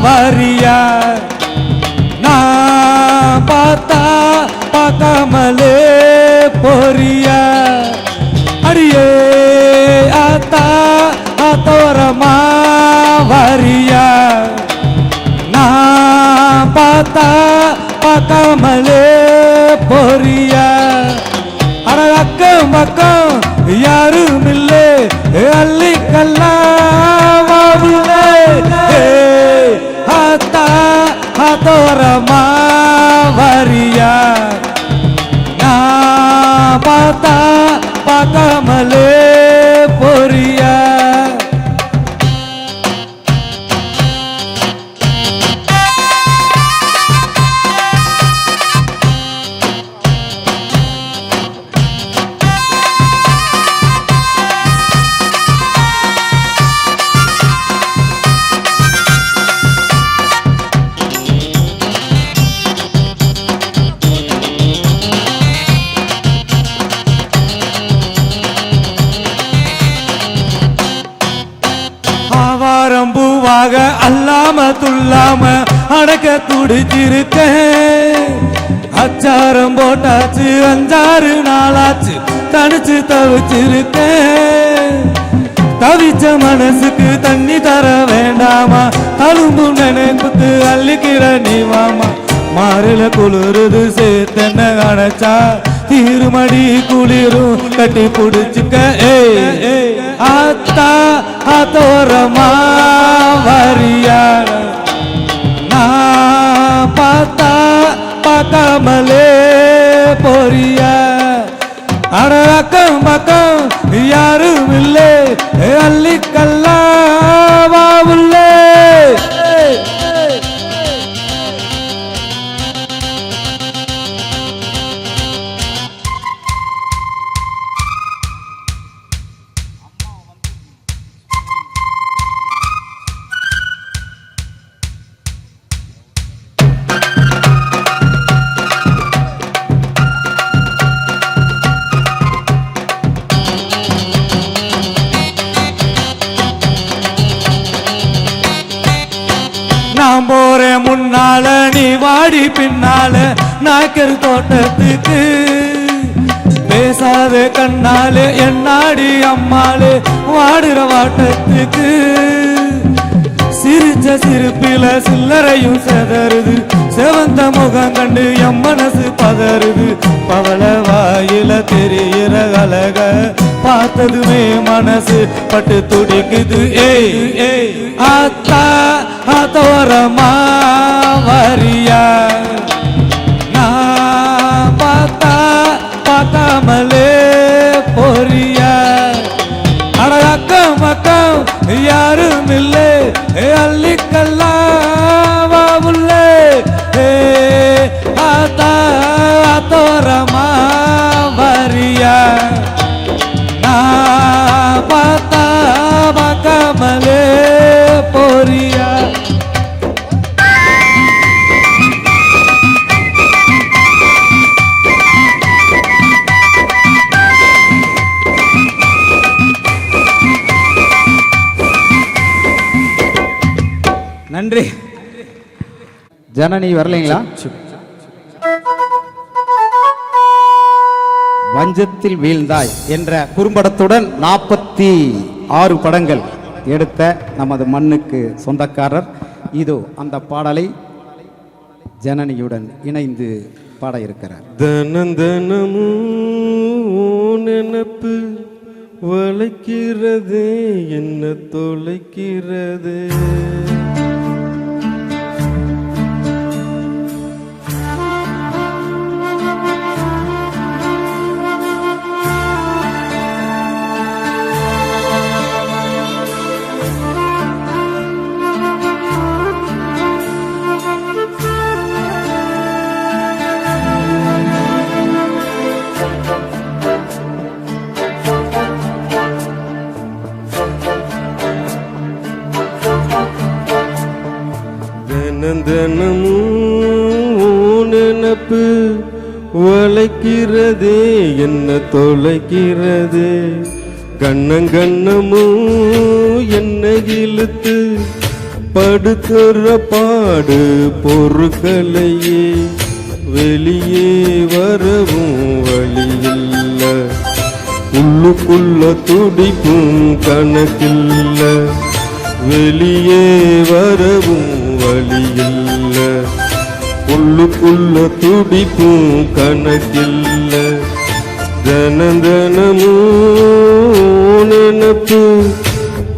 Speaker 4: வரியா நான் பார்த்தா பார்க்காமலே பொரியா அடியே ஆத்தா ஆத்தோரமா வரியா நான் பார்த்தா பார்க்காமலே பொரியா. அட அக்கம் பக்கம் யாரும் இல்லை அள்ளிக்கல்லாம் ஆத்தா ஆத்தோரமா வரியா நான் பார்த்தா பார்க்காமலே பொரியா. ஆவாரம்பூவாக அல்லாம துல்லாம அடக்க துடிச்சிருக்கேன். அச்சாரம் போட்டாச்சு 5-6 நாளாச்சு தனிச்சு தவிச்சிருக்கேன். தவிச்ச மனசுக்கு தண்ணி தர வேண்டாமா தழும்பு நினைப்புக்கு அள்ளிக்கிற நீ வாமா மாறுல குளிருது சேர்த்தென்ன அணைச்சா தீருமடி குளிரும் கட்டி புடிச்சுக்க ஆத்தா ஆத்தோரமா வரியா நான் பார்த்தா பார்க்காமலே போறியா அட அக்கம் பக்கம் யாரும் இல்லை அள்ளிக்கல்லா வாவுள்ளே நான் போறேன் முன்னால நீ வாடி பின்னால நாக்கர் தோட்டத்துக்கு பேசாத கண்ணாலே என்னாடி அம்மாளே வாடுற வாட்டத்துக்கு சிரிச்ச சிரிப்பில சில்லறையும் செதறுது செவந்த முகம் கண்டு என் மனசு பதறுது பவள வாயில தெரியிற அழக பார்த்ததுமே மனசு பட்டு துடிக்குது ஏய் ஆத்தா ஆத்தோரமா வரியா நான் பார்த்தா பார்க்காமலே போறியா அட அக்கம் பக்கம் யாரும் இல்லை அள்ளிக்கல்லா வாவுள்ளே ஆத்தா ஆத்தோரமா வரியா நான் பார்த்தா பார்க்காமலே போறியா
Speaker 3: நன்றி. ஜனனி வரலைங்களா? வஞ்சத்தில் வீழ்ந்தாய் என்ற குறும்படத்துடன் 46 படங்கள் எடுத்த நமது மண்ணுக்கு சொந்தக்காரர் இதோ அந்த பாடலை ஜனனியுடன் இணைந்து பாட இருக்கிறார்.
Speaker 6: தனம் தனமும் நினப்பு வளைக்கிறது என்ன தொலைக்கிறது தினமும் நினப்பு வளைக்கிறதே என்ன தொலைக்கிறதே கண்ணங்கண்ணமும் என்ன இழுத்து படுத்துற பாடு பொருட்களையே வெளியே வரவும் வழியில்ல உள்ளுக்குள்ள துடிப்பும் கணக்கில்ல வெளியே வரவும் வழியில்ல உள்ளுக்குள்ள துடிப்பும் கணக்கில்ல தினமும் நினப்பு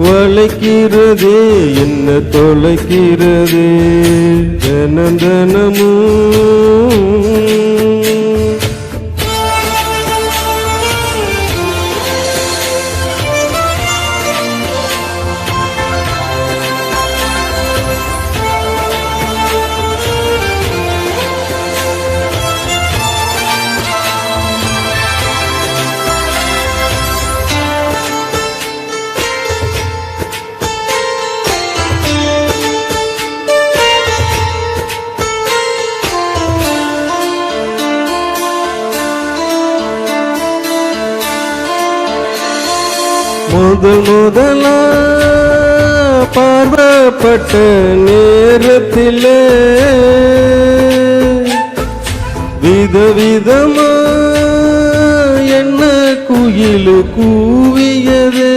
Speaker 6: வளைக்கிறதே என்ன தொலைக்கிறதே தினமும் முதலா பார்வப்பட்ட நேரத்திலே விதவிதமா என்ன குயில் கூவியதே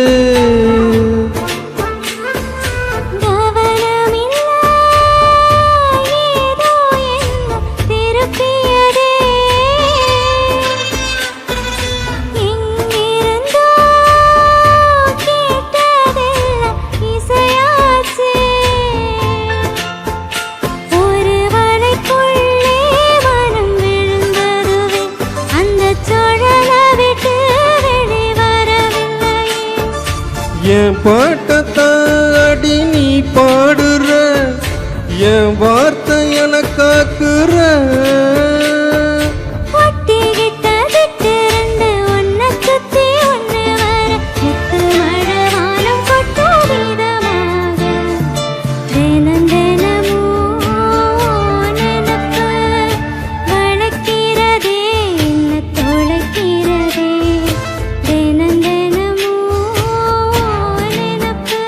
Speaker 8: சுழல விட்டு வெளிவரவில்லை.
Speaker 6: என் பாட்டத்தாடி நீ பாடுற, என் வார்த்தை எனக்காக்குற.
Speaker 8: ஒட்டிக்கிட்ட விட்டு ரெண்டு ஒன்ன சுத்தி ஒன்னு வர முத்து மழை வானம் கொட்டும் விதமாக தினம் தினமும் நினப்பு வளர்க்கிறதே என்ன தொலைக்கிறதே தினம் தினமும் நினப்பு.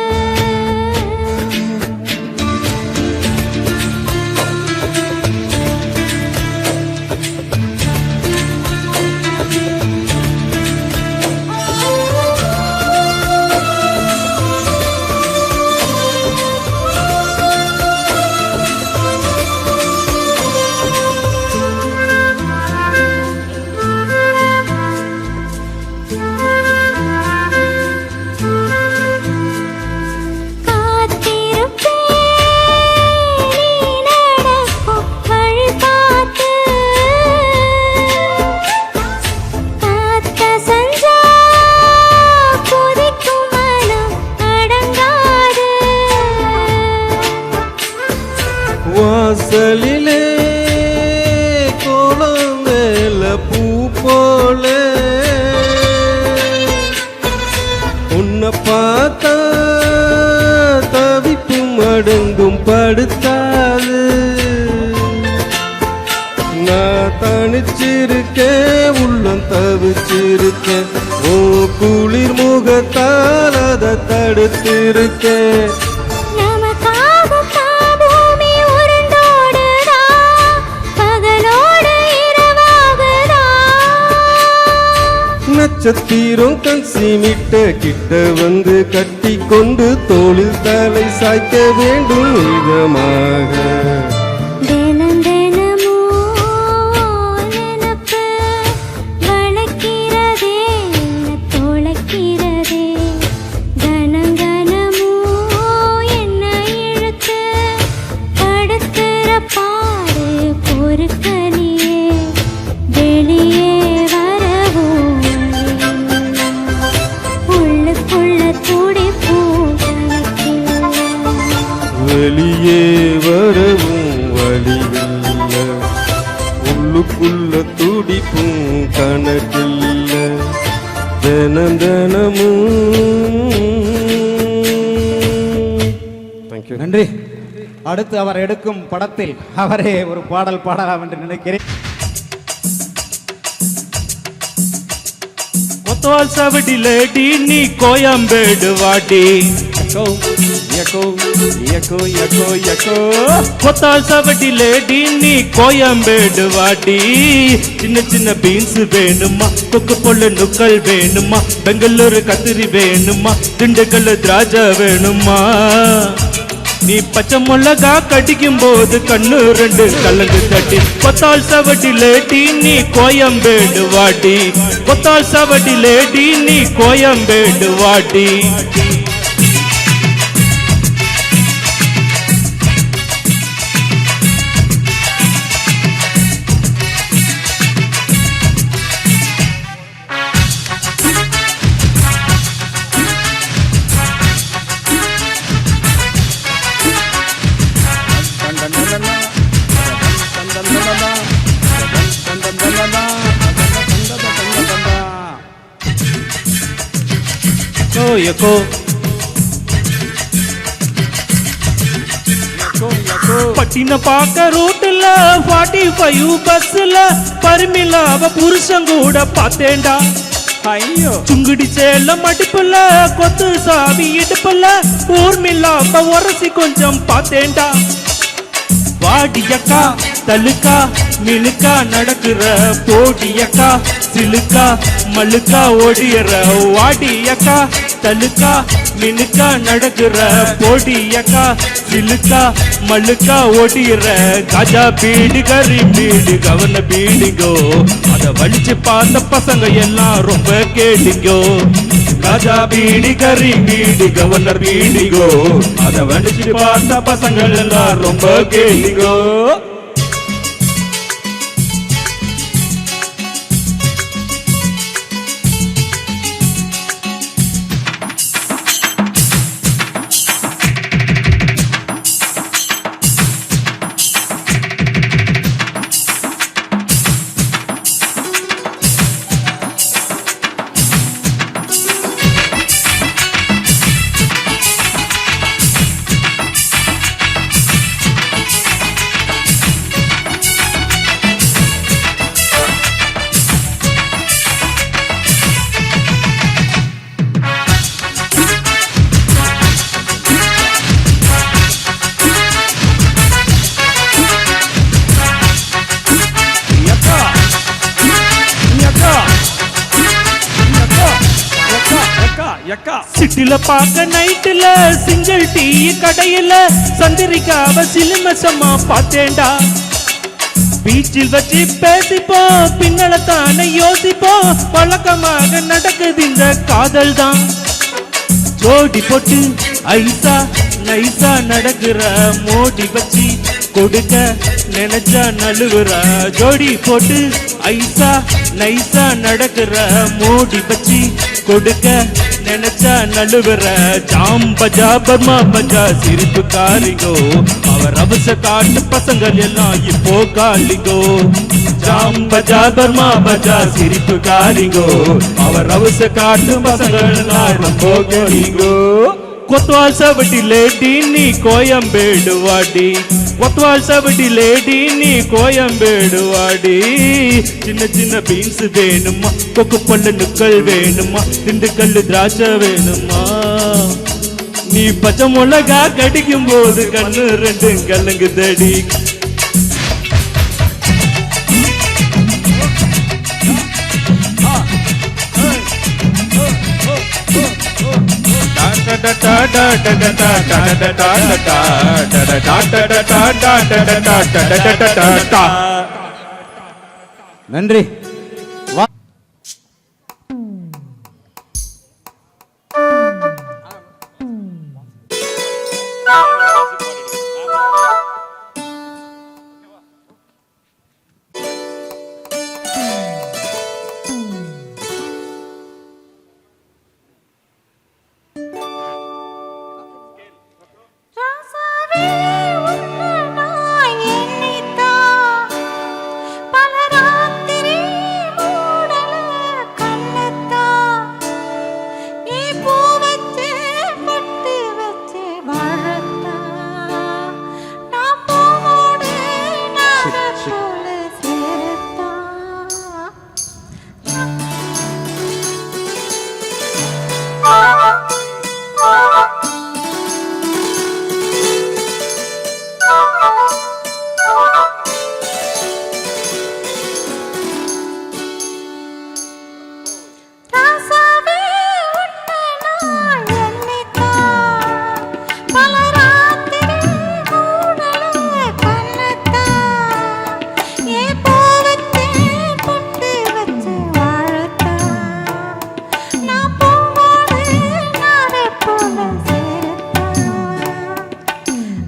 Speaker 6: வாசலிலே கோலம் மேல பூ போல உன்னை பார்த்தா தவிப்பும் அடங்கும் படுத்தாது. நான் தனிச்சிருக்கேன் உள்ளம் தவிச்சிருக்கேன், ஓ குளிர் முகத்தால் அதை தடுத்திருக்கேன். நட்சத்திரம் கண் சீமிட்ட கிட்ட வந்து கட்டி கொண்டு தோளில் தலை சாய்க்க வேண்டும் இதமாக.
Speaker 8: தினம் தினமும் நினப்பு வளர்க்கிறதே என்ன தொலைக்கிறதே கனம் கனமும் என்ன இழுத்து படுத்துற பாரு பொறுக்கலியே வெளியே வரவும் உள்ளுக்குள்ள துடிப்பும்
Speaker 6: வெளியே வரவும் வழியில்ல, உள்ளுக்குள்ள துடிப்பும் கணக்கில்ல தினம் தினமும். தேங்க்யூ.
Speaker 3: நன்றி. அடுத்து அவர் எடுக்கும் படத்தில் அவரே ஒரு பாடல் பாடலாம் என்று நினைக்கிறேன்.
Speaker 4: கொத்தவால் சவடிலேடி நீ கோயம்பேடு வாடி. கொத்தால் சவடிலேடி நீ கோயம்பேடு வாடி. சின்ன சின்ன பீன்ஸ் வேணுமா, கொக்கு பொல்லு நுக்கள் வேணுமா, பெங்களூரு கத்திரி வேணுமா, திண்டுக்கல் திராட்சை வேணுமா. நீ பச்சை மிளகா கடிக்கும் போது கண்ணு ரெண்டு கலந்து தட்டி. கொத்தால் சவடிலேடி நீ கோயம்பேடு வாடி. கொத்தால் சவடிலேடி நீ கோயம்பேடு வாடி. யக்கோ பட்டின பாக்க ரூட்ல 45 பஸ்ல பரிமிலாவ புருஷன் கூட பார்த்தேன்டா. ஐயோ சுங்குடி சேல மடிப்புல கொத்து சாவி இடுப்புல ஊர்மில்லாம உரசி கொஞ்சம் பார்த்தேன்டா. வாடியக்கா தலுக்கா மினுக்கா நடக்கிற போடியக்கா சிலுக்கா மல்லுக்கா ஓடியற. வாடியக்கா தலுக்கா மினுக்கா நடக்கிற போடியக்கா சிலுக்கா மல்லுக்கா ஓடியற. காஜா பீடு கறி பீடு கவன பீடிங்கோ, அத வலிச்சு பார்த்த பசங்க எல்லாம் ரொம்ப கேட்டிங்கோ. காஜா பீடி கறி பீடி கவர்னர் பீடிங்கோ, அத வலிச்சு பார்த்த பசங்க எல்லாம் ரொம்ப கேட்டிங்கோ.
Speaker 7: எக்கா
Speaker 4: சிட்டில பாக்க நைட்டுல சிங்கிள் டீ கடையில சந்திரிக்காவ சிலுமசமா பார்த்தேன்டா பீச்சில் வச்சு பேசிப்போம் பின்னலத்தானே யோசிப்போம் வழக்கமாக நடக்குது இந்த காதல் தான் ஜோடி போட்டு ஐசா நைசா நடக்கிற மோடி வச்சு கொடுக்க நினைச்சா நழுவுற ஜோடி போட்டு ஐசா நைசா நடக்கிற மோடி வச்சு கொடுக்க நினைச்சா நழுவுற ஜாம் பஜா பர்மா பஜா சிரிப்பு காரிங்கோ அவர் அவச காட்டு பசங்கள் எல்லாம் இப்போ காலிங்கோ ஜாம் பஜா பர்மா பஜா சிரிப்பு காரிங்கோ அவர் அவச காட்டு பசங்கள் எல்லாம் இப்போ காலிங்கோ கொத்வால் சவட்டி லேடி நீ கோயம்பேடு வாடி கொத்வால் சவட்டி லேடி நீ கோயம்பேடு வாடி சின்ன சின்ன பீன்ஸ் வேணுமா கொக்கு பல்லு நுக்கள் வேணுமா திண்டுக்கல்லு திராட்சை வேணுமா நீ பச்சை மிளகா கடிக்கும் போது கண்ணு ரெண்டும் கலங்கு தடி
Speaker 3: நன்றி. வா
Speaker 8: ராசாவே உன்னை நான் எண்ணித்தான் பல ராத்திரி மூடல கண்ணத்தான் நீ பூ வச்சு பொட்டு வச்சு வாழத்தான் நான் பூவோடு நாட போல சேரத்தான் ராசாவே உன்னை நான் எண்ணித்தான் பல ராத்திரி மூடல கண்ணத்தான் ஏன் பூ வச்சு பொட்டு வச்சு வாழத்தான் நான் பூவோடு நாட போல சேரத்தான்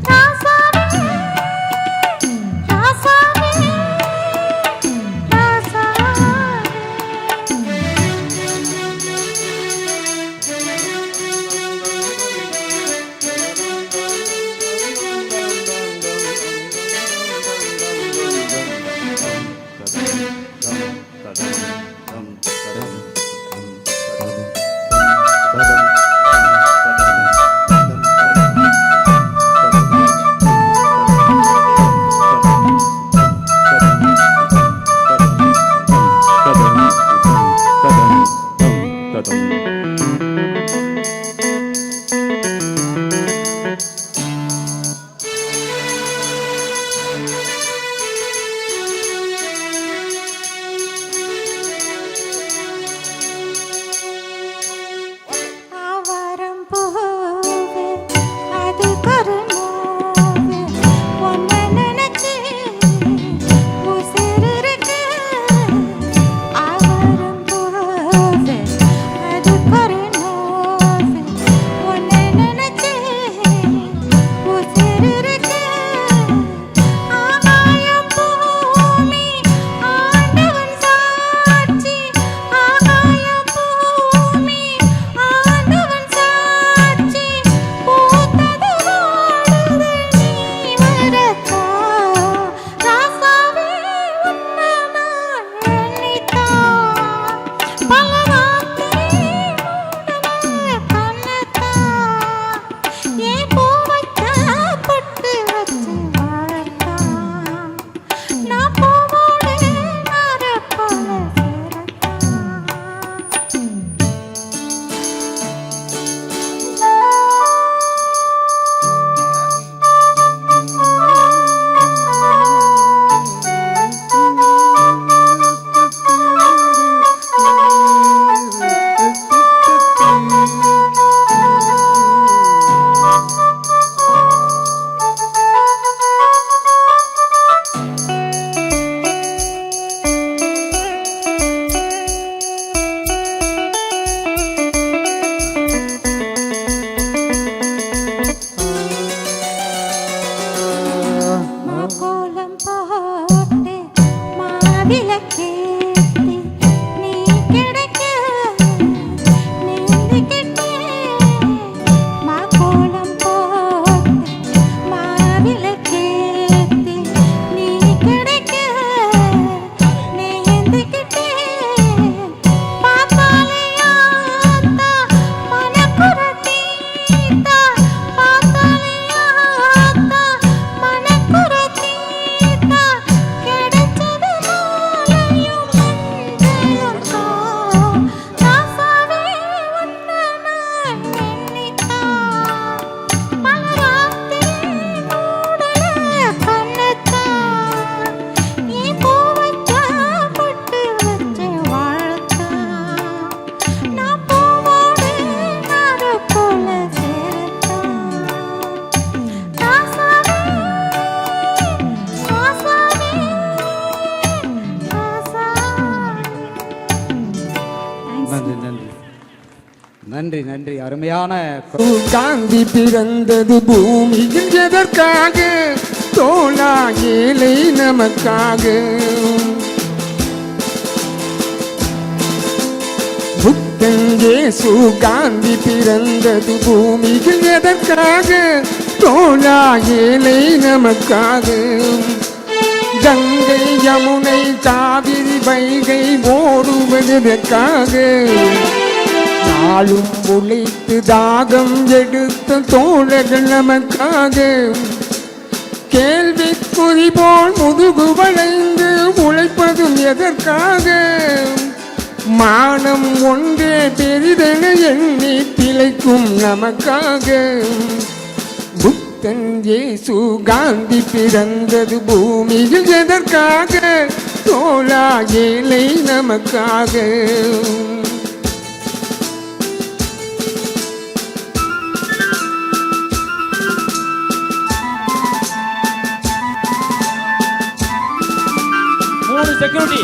Speaker 8: ராசாவே ராசாவே ஆவாரம் போவே அது கருணாவே உன்னை நினைச்சு உசிருக்கு ஆவாரம் போவே அது கருணாவே
Speaker 3: நன்றி நன்றி நன்றி நன்றி அருமையான
Speaker 9: காந்தி பிறந்தது பூமியில் எதற்காக? தோழா ஏழை நமக்காக. புத்தன் இயேசு காந்தி பிறந்தது பூமியில் எதற்காக? தோழா ஏழை நமக்காக. கங்கை யமுனை காவிரி வைகை ஓடுவதற்காக. நாளும் உழைத்து தாகம் எடுத்த தோழர்கள் நமக்காக. கேள்விக்குறி போல் முதுகு வளைந்து உழைப்பதும் எதற்காக? மானம் ஒன்றே பெரிதென எண்ணி திளைக்கும் நமக்காக. புத்தன் இயேசு காந்தி பிறந்தது பூமியில் எதற்காக? தோழா ஏழை நமக்காக.
Speaker 4: செக்யூரிட்டி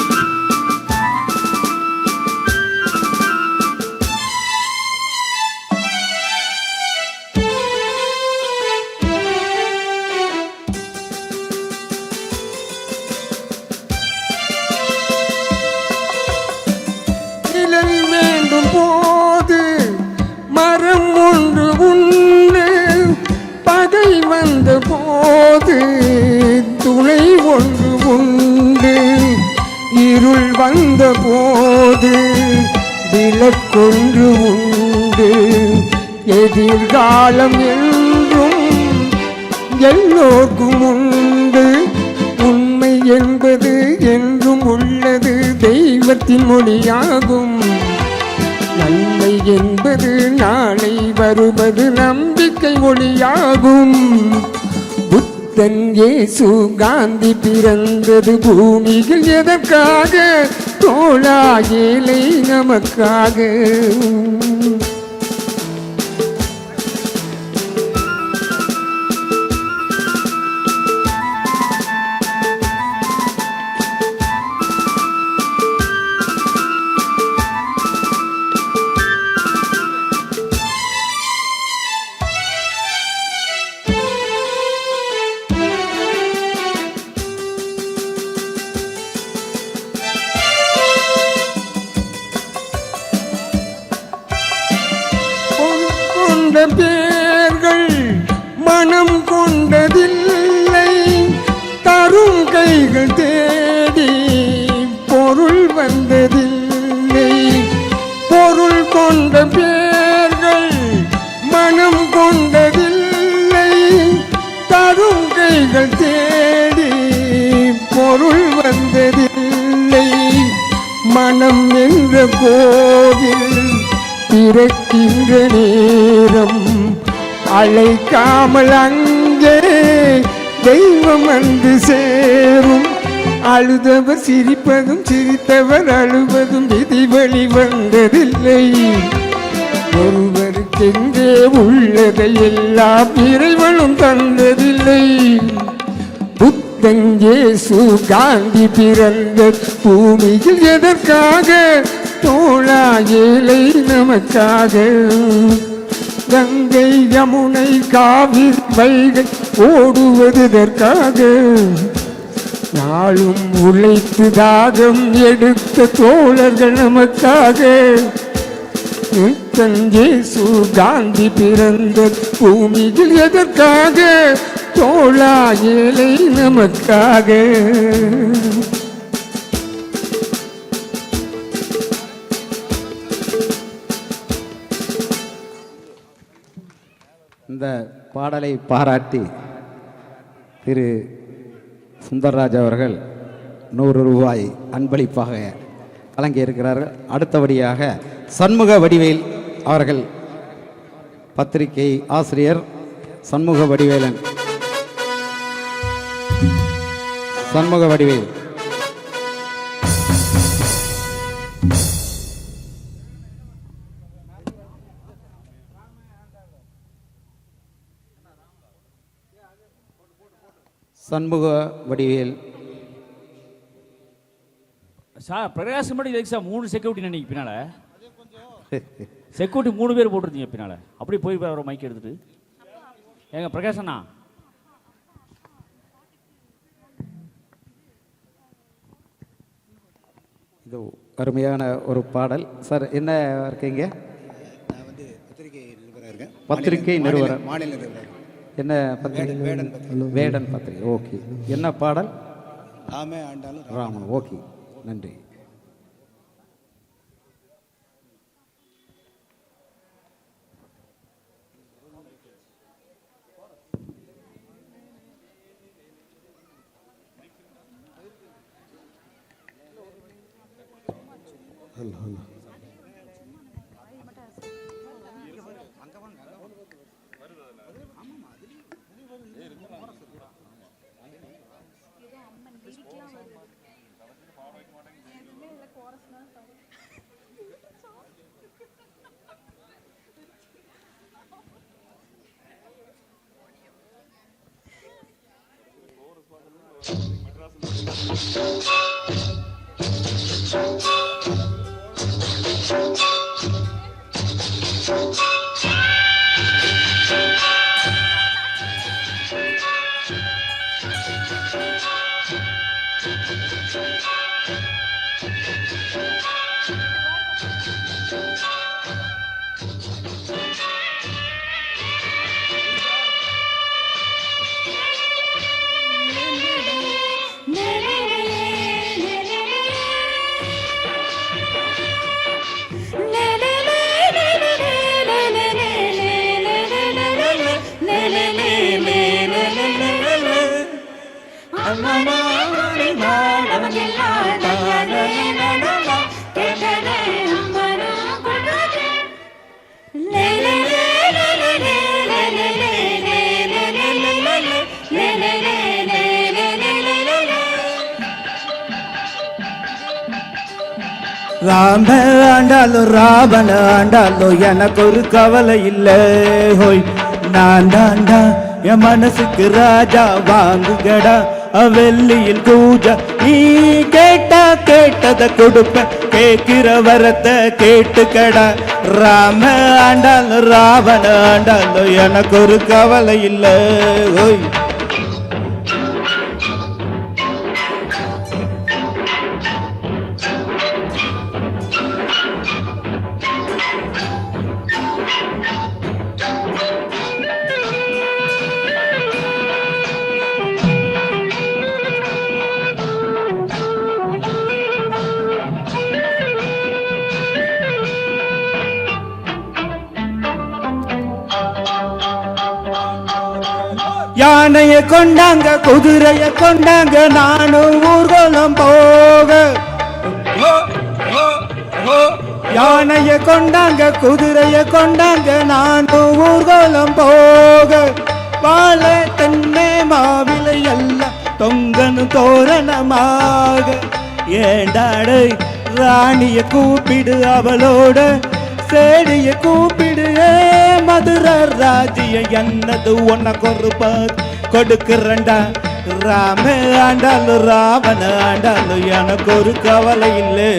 Speaker 9: நிழல் வேண்டும் போது மரம் ஒன்று உண்டு. பகை வந்த போது துணை ஒன்று உண்டு. இருள் வந்த போது விளக்கொன்று உண்டு. எதிர்காலம் என்றும் எல்லோருக்கும் உண்டு. உண்மை என்பது என்றும் உள்ளது தெய்வத்தின் மொழியாகும். நன்மை என்பது நாளை வருவது நம்பிக்கை மொழியாகும். புத்தன் இயேசு காந்தி பிறந்தது பூமியில் எதற்காக? தோழா ஏழை நமக்காக. பேர்கள் மனம் கொண்டதில்லை. தரும் கைகள் தேடி பொருள் வந்ததில்லை. பொருள் கொண்ட பேர்கள் மனம் கொண்டதில்லை. தரும் கைகள் தேடி பொருள் வந்ததில்லை. மனம் என்ற கோவில் பிறக்கின்ற நேரம் அழைக்காமல் அங்கே தெய்வம் வந்து சேரும். அழுதவர் சிரிப்பதும் சிரித்தவர் அழுவதும் விதி வழி வந்ததில்லை. ஒருவருக்கென்றே உள்ளதை எல்லாம் இறைவனும் தந்ததில்லை. புத்தன் இயேசு காந்தி பிறந்த பூமியில் எதற்காக? தோழா ஏழை நமக்காக. கங்கை யமுனை காவிரி வைகை ஓடுவதற்காக. நாளும் உழைத்து தாகம் எடுத்த தோழர்கள் நமக்காக. புத்தன் இயேசு காந்தி பிறந்த பூமியில் எதற்காக? தோழா ஏழை நமக்காக.
Speaker 3: இந்த பாடலை பாராட்டி திரு சுந்தர்ராஜ் அவர்கள் 100 ரூபாய் அன்பளிப்பாக வழங்கியிருக்கிறார்கள். அடுத்தபடியாக சண்முக வடிவேல் அவர்கள், பத்திரிகை ஆசிரியர் சண்முக வடிவேலன். சண்முக வடிவேல் சண்முக வடிவேல்
Speaker 4: சார் பிரகாசம் மட்டும் எதுக்கு சார் 3 செக்யூரிட்டி நினைக்கு பின்னால?
Speaker 10: செக்யூரிட்டி 3 பேர் போட்டிருந்தீங்க பின்னால. அப்படி போய் ஒரு மைக் எடுத்துட்டு ஏங்க பிரகாஷண்ணா,
Speaker 3: இது அருமையான ஒரு பாடல். சார் என்ன இருக்கீங்க?
Speaker 11: நான் வந்து பத்திரிகை நிருபராக இருக்கேன்.
Speaker 3: பத்திரிகை நிருபர்.
Speaker 11: மாநில நிருபர்.
Speaker 3: என்ன பத்திரிகை? வேடன் பத்திரிகை. ஓகே. என்ன பாடல்?
Speaker 11: ராமே ஆண்டாலும்
Speaker 3: ராமன். ஓகே, நன்றி.
Speaker 12: ராம ஆண்டாலும் ராவண ஆண்டாலும் எனக்கு ஒரு கவலை இல்லை. ஹோய் நான் தாண்டா என் மனசுக்கு ராஜா, வாங்குகடா வெள்ளியில் கூஜா. நீ கேட்டா கேட்டதை கொடுப்ப, கேட்கிற வரத்தை கேட்டுக்கடா. ராம ஆண்டாலும் ராவண ஆண்டாலும் எனக்கு ஒரு கவலை இல்லை. ஹோய் யானைய கொண்டாங்க, குதிரைய கொண்டாங்க, நானும் ஊர்வலம் போக. யானைய கொண்டாங்க, குதிரைய கொண்டாங்க, நானும் ஊர்வலம் போக. வாழை தென்னை மாவிலை எல்லாம் தொங்கனு தோரணமாக. ஏண்டாடை ராணிய கூப்பிடு, அவளோட சேடிய கூப்பிடு. மதுர ராஜிய என்னது உனக்கு ஒரு கொடுக்கிறண்டா. ராம ஆண்டாலும் ராவண ஆண்டாலும் எனக்கு ஒரு கவலை இல்லை.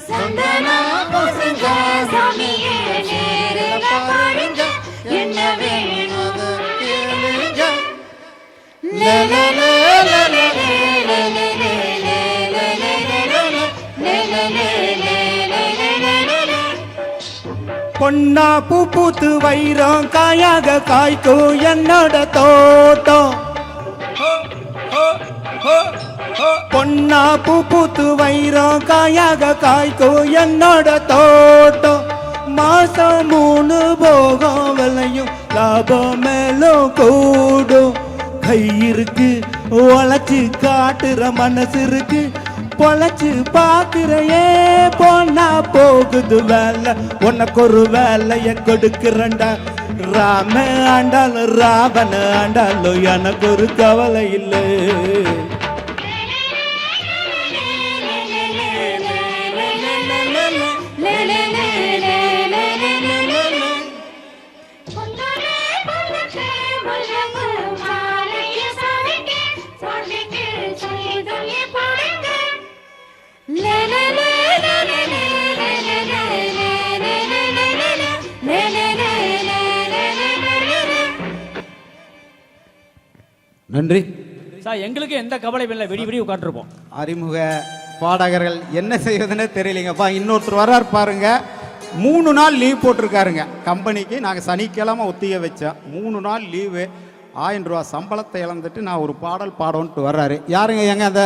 Speaker 8: சந்தனா பூசுங்க சாமியே, நேரில பாருங்க என்ன வேணும் கேளுங்க.
Speaker 12: பொன்னா பூ பூத்து வைரம் காயாக காய்க்கும் என்னோட தோட்டம். பொன்னா பூ பூத்து வைரம் காயாக காய்க்கும் என்னோட தோட்டம். மாசம் 3 போகம் விளையும், லாபம் மேலும் கூடும். கை இருக்கு உழைச்சு காட்டுற மனசு இருக்கு, பொழைச்சு பாக்குறையே. பொண்ணா போகுது வேலை, உனக்கு ஒரு வேலைய கொடுக்கிறண்டா. ராம ஆண்டாலும் ராவண ஆண்டாலும் எனக்கு ஒரு கவலை இல்லை.
Speaker 8: லே லே லே லே லே லே லே லே லே பொன்னலே பொன்னே மலகு மாலைய சாரிக்கே சாரிக்கே செய்துய பாடுங்க லே லே லே லே லே லே லே லே லே லே லே லே லே லே
Speaker 3: நன்றி
Speaker 10: சார். எங்களுக்கு எந்த கவலையும் இல்லை, விடி விடி உட்காந்துருப்போம்.
Speaker 3: அறிமுக பாடகர்கள் என்ன செய்வதுன்னே தெரியலைங்கப்பா. இன்னொருத்தர் வர்றார் பாருங்க, 3 நாள் லீவ் போட்டிருக்காருங்க கம்பெனிக்கு. நாங்கள் சனிக்கிழமை ஒத்திகை வச்சோம், 3 நாள் லீவு, 1000 ரூபா சம்பளத்தை இழந்துட்டு நான் ஒரு பாடல் பாடோன்ட்டு வர்றாரு. யாருங்க எங்க அந்த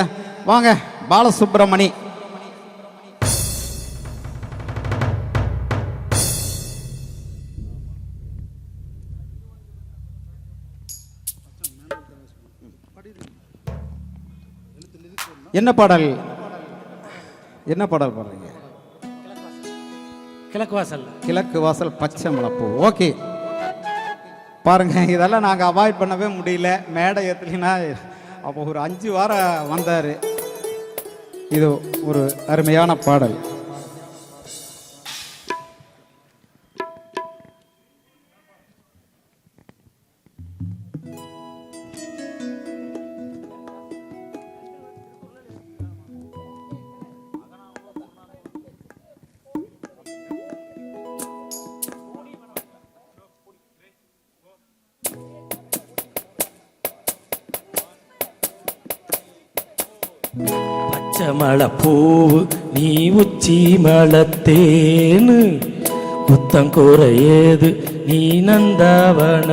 Speaker 3: வாங்க, பாலசுப்ரமணி. என்ன பாடல் பாடுறீங்க? கிழக்கு வாசல் பச்சை மலப்பூ. ஓகே பாருங்க, இதெல்லாம் நாங்கள் அவாய்ட் பண்ணவே முடியல. மேடை ஏற்றுலினா அப்போ ஒரு 5 வாரம் வந்தார். இது ஒரு அருமையான பாடல்.
Speaker 4: பச்சை மலை பூவு நீ உச்சி மலத்தேனு குத்தங்கூற ஏது நீ நந்தவனத்தேரு.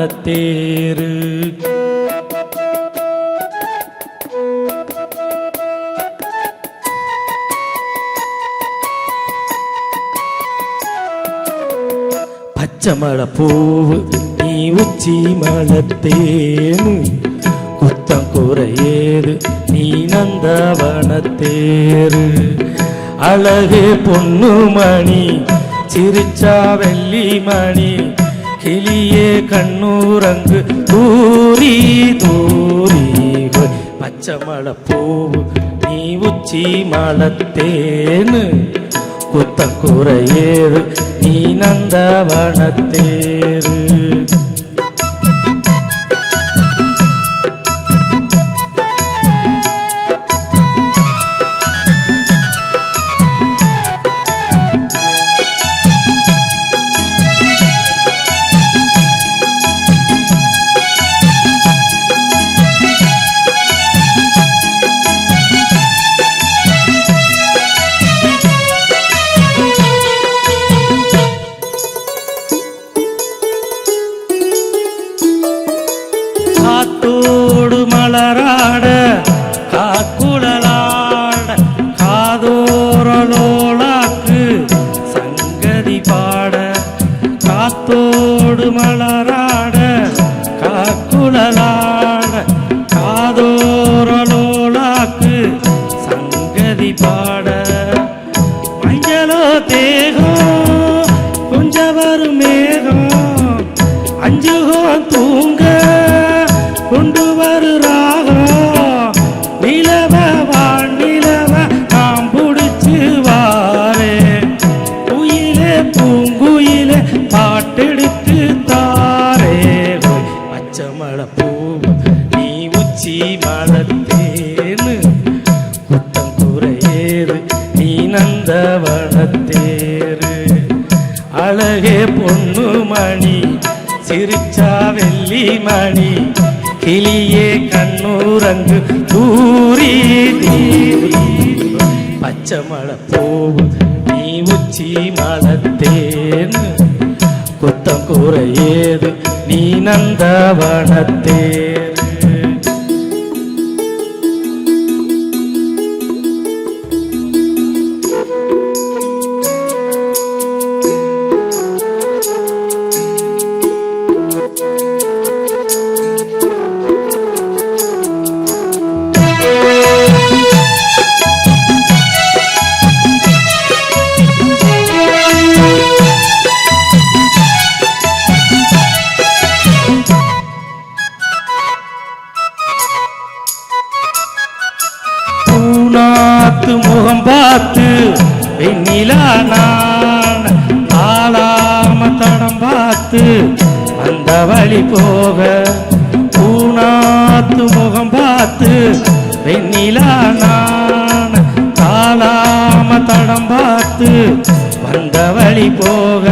Speaker 4: பச்சை மலை பூவு நீ உச்சி மலத்தேனு குத்தங்கூற ஏது நீ நந்தவனத்தேரு. அழகு பொன்னுமணி சிரிச்சா வெள்ளி மணி கிளியே கண்ணூரங்கு தூரி தூரி. பச்சை மலை பூவு நீ உச்சி மலத்தேனு குத்தங்கூற ஏது நீ நந்தவனத்தேரு. காத்தோடு மலராட காக்குழலாட காதோரலோளாக்கு சங்கதி பாட. காத்தோடு மலராட காக்குழலாட காதோரலோளாக்கு சங்கதி பாட. மஞ்சளோ தேகம் கொஞ்சம் வரும் மேகம் அஞ்சுகம் தூங்க கொண்டு வரு ராகம் நிலவ வானிலவ நாம் பிடிச்சு வாரே. குயிலே பூங்குயிலே பாட்டெடுத்து தாரே. பச்சை மலை பூவு நீ உச்சி மலத்தேனு குத்தங்கூற ஏறு நீ நந்தவனத்தேரு. அழகே பொன்னுமணி சிரிச்சா வெள்ளி மணி கிளியே கண்ணூரங்கு தூரி தூரி. பச்சை மலை பூவு நீ உச்சி மலத்தேனு குத்தங்கூற ஏது நீ நந்தவனத்தேரு. நான் ஆளாம தடம் பார்த்து அந்த வழி போக பூனாத்து முகம் பார்த்து வெண்ணிலா நான் ஆளாம தடம் பார்த்து வந்த வழி போக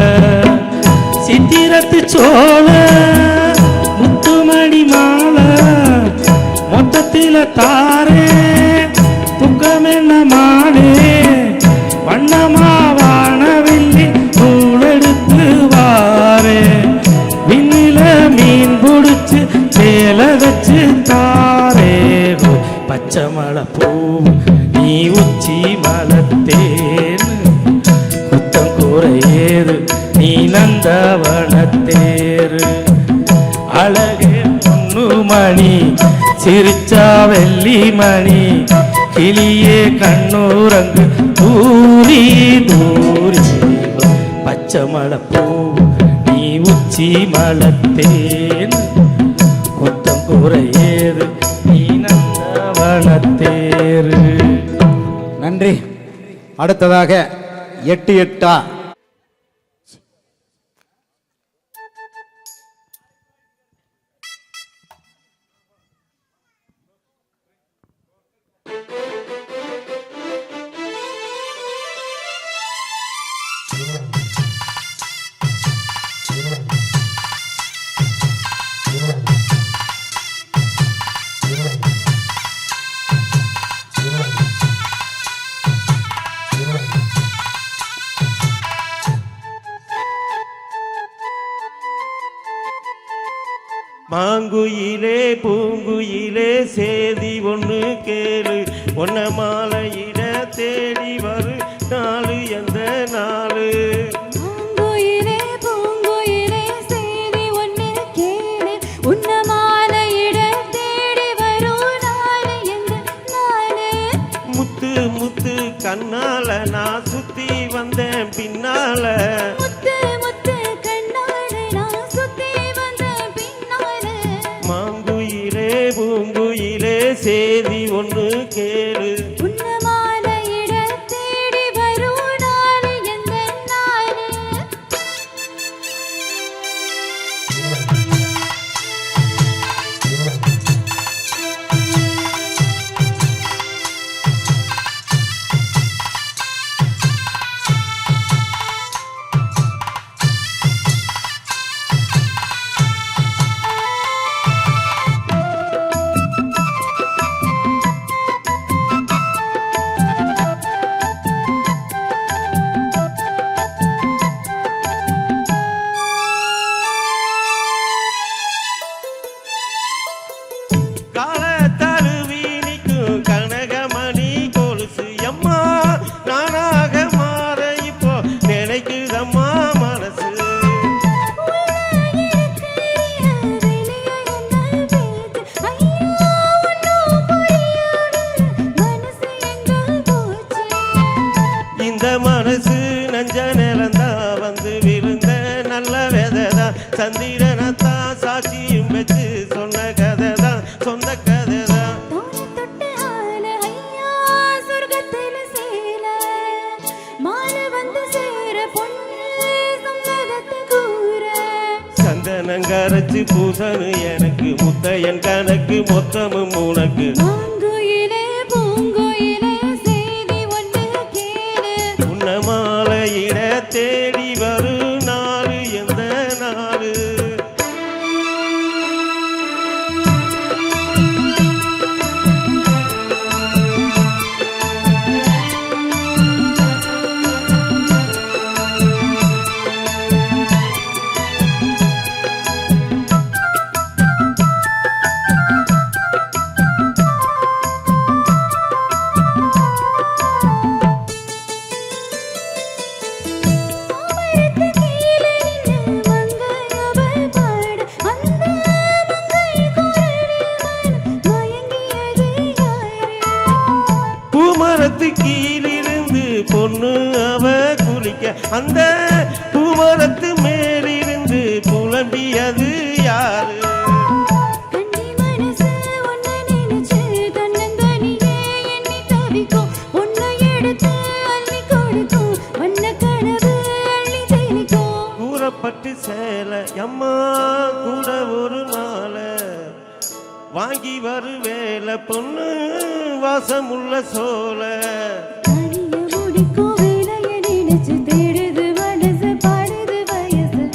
Speaker 4: சித்திரத்து சோழ முத்துமணி மாலை மொத்தத்தில தாரே துக்கம் என்ன மாடே வண்ணமாவானவில்லி நூலெடுத்து வாரே விண்ணில மீன் பிடிச்சு சேல வச்சு தாரே பச்சை மலை பூ நீ உச்சி மலத்தேன் குத்தம் கூரையேறு நீ நந்தவனத்தேரு அழகே பொண்ணு மணி சிரிச்சா வெள்ளி மணி கிளியே கண்ணூரங்கு தூரி தூரி பச்சை மலை பூ நீ உச்சி மலத்தேன் குத்தம் கூரையேறு நீ நந்தவனத்தேரு.
Speaker 3: நன்றி. அடுத்ததாக 8-8
Speaker 4: மாங்குயிலே பூங்குயிலே சேதி ஒன்று கேளு ஒன்ன மாலையிட தேடி வரு நாளு எந்த நாளு
Speaker 2: பூங்குயிலே பூங்குயிலே சேதி ஒன்று கேளு உன்ன மாலையிட தேடி வரும் நாளு எந்த நாளு
Speaker 4: முத்து முத்து கண்ணால நான் சுத்தி வந்தேன் பின்னால
Speaker 2: முத்து முத்து கண்ணால நான் சுத்தி வந்த பின்னால
Speaker 4: மாங்குயிலே பூங்குயிலே சேதி ஒன்று கேளு
Speaker 2: உன்ன மாலையிட தேடி வரும் நாளு எந்த நாளு
Speaker 4: கால தழுவி நிற்கும் கனகமணி கொலுசு எம்மா நானாக மாற இப்போ நினைக்குதம்மா மனசு இந்த மனசு நஞ்ச நிலந்தா வந்து விழுந்த நல்ல வெததான் சந்திரனத்தான் சாட்சியும் வச்சு சொன்ன கதைதான் சொந்த கதைதான்
Speaker 2: தொட்டு ஆல ஐயா சொர்க்கத்தில சேல மாலை வந்து சேர பொண்ணு சங்கதத்து கூற
Speaker 4: சந்தனங்கரைச்சு பூசனு எனக்கு முத்தையன் கணக்கு மொத்தமும் உனக்கு
Speaker 2: பூங்குயிலே பூங்குயிலே சேதி ஒன்று கேளு
Speaker 4: உன்ன மாலையிட தேடி வரு நாளு எந்த நாளு பூமரத்து கீழிருந்து பொண்ணு அவ குளிக்க அந்த பூமரத்து மேலிருந்து புலம்பியது யாரு
Speaker 2: கண்ணி மனசு ஒன்ன நினைச்சு தன்னந்தனியே எண்ணி தவிக்கும் ஒன்னை எடுத்து அள்ளி கொடுக்கும் வண்ண
Speaker 6: எம்மா கூட ஒரு மாலை வாங்கி வருவேல பொண்ணு வாசமுள்ள சோல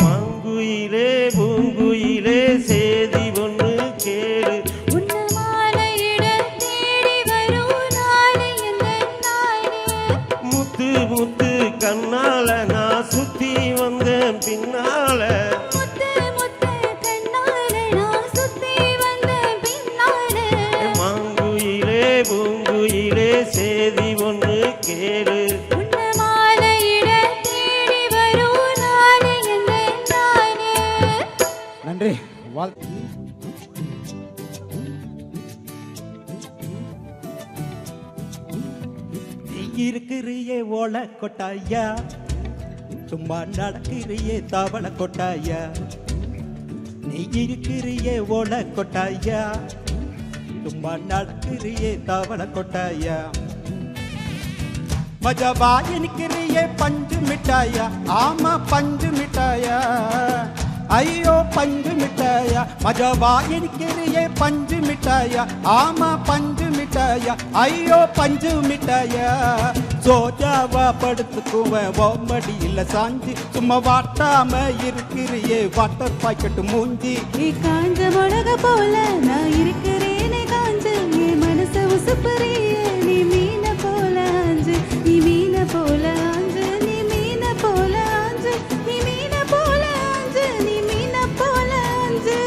Speaker 6: மாங்குயிலே பூங்குயிலே சேதி ஒன்று கேளு முத்து முத்து கண்ணால நான் சுத்தி வந்தேன் பின்னால மாங்குயிலே பூங்குயிலே சேதி ஒன்று கேளு
Speaker 3: நன்றி வாழ்த்து.
Speaker 12: நீ இருக்கிறியே ஓலை கொட்டாயா, சும்மா நடக்கிறியே தவளை கொட்டாயா. நீ இருக்கிறியே ஓலை கொட்டாயா, சும்மா நடக்கிறியே தவளை கொட்டாயா. மஜாவா இருக்கிறியே பஞ்சு மிட்டாயா, ஆமா பஞ்சு மிட்டாயா. ஐயோ பஞ்சு மிட்டாயா, மஜாவா இருக்கிறியே பஞ்சு மிட்டாயா, ஆமா பஞ்சு மிட்டாயா. ஐயோ பஞ்சு மிட்டாயா. சோஜாவா படுத்துக்குவேன் மடியில சாஞ்சி, சும்மா வாட்டாம இருக்கிறியே வாட்டர் பாக்கெட்டு மூஞ்சி.
Speaker 2: நீ காஞ்ச மிளக போல நான் இருக்கிறேனே காஞ்சு, நீ மனச உசுப்பறியே நீ மீன போல ஆஞ்சு, நீ மீன போல ஆஞ்சு, நீ மீன போல ஆஞ்சு, நீ மீன போல ஆஞ்சு, நீ மீன போல ஆஞ்சு.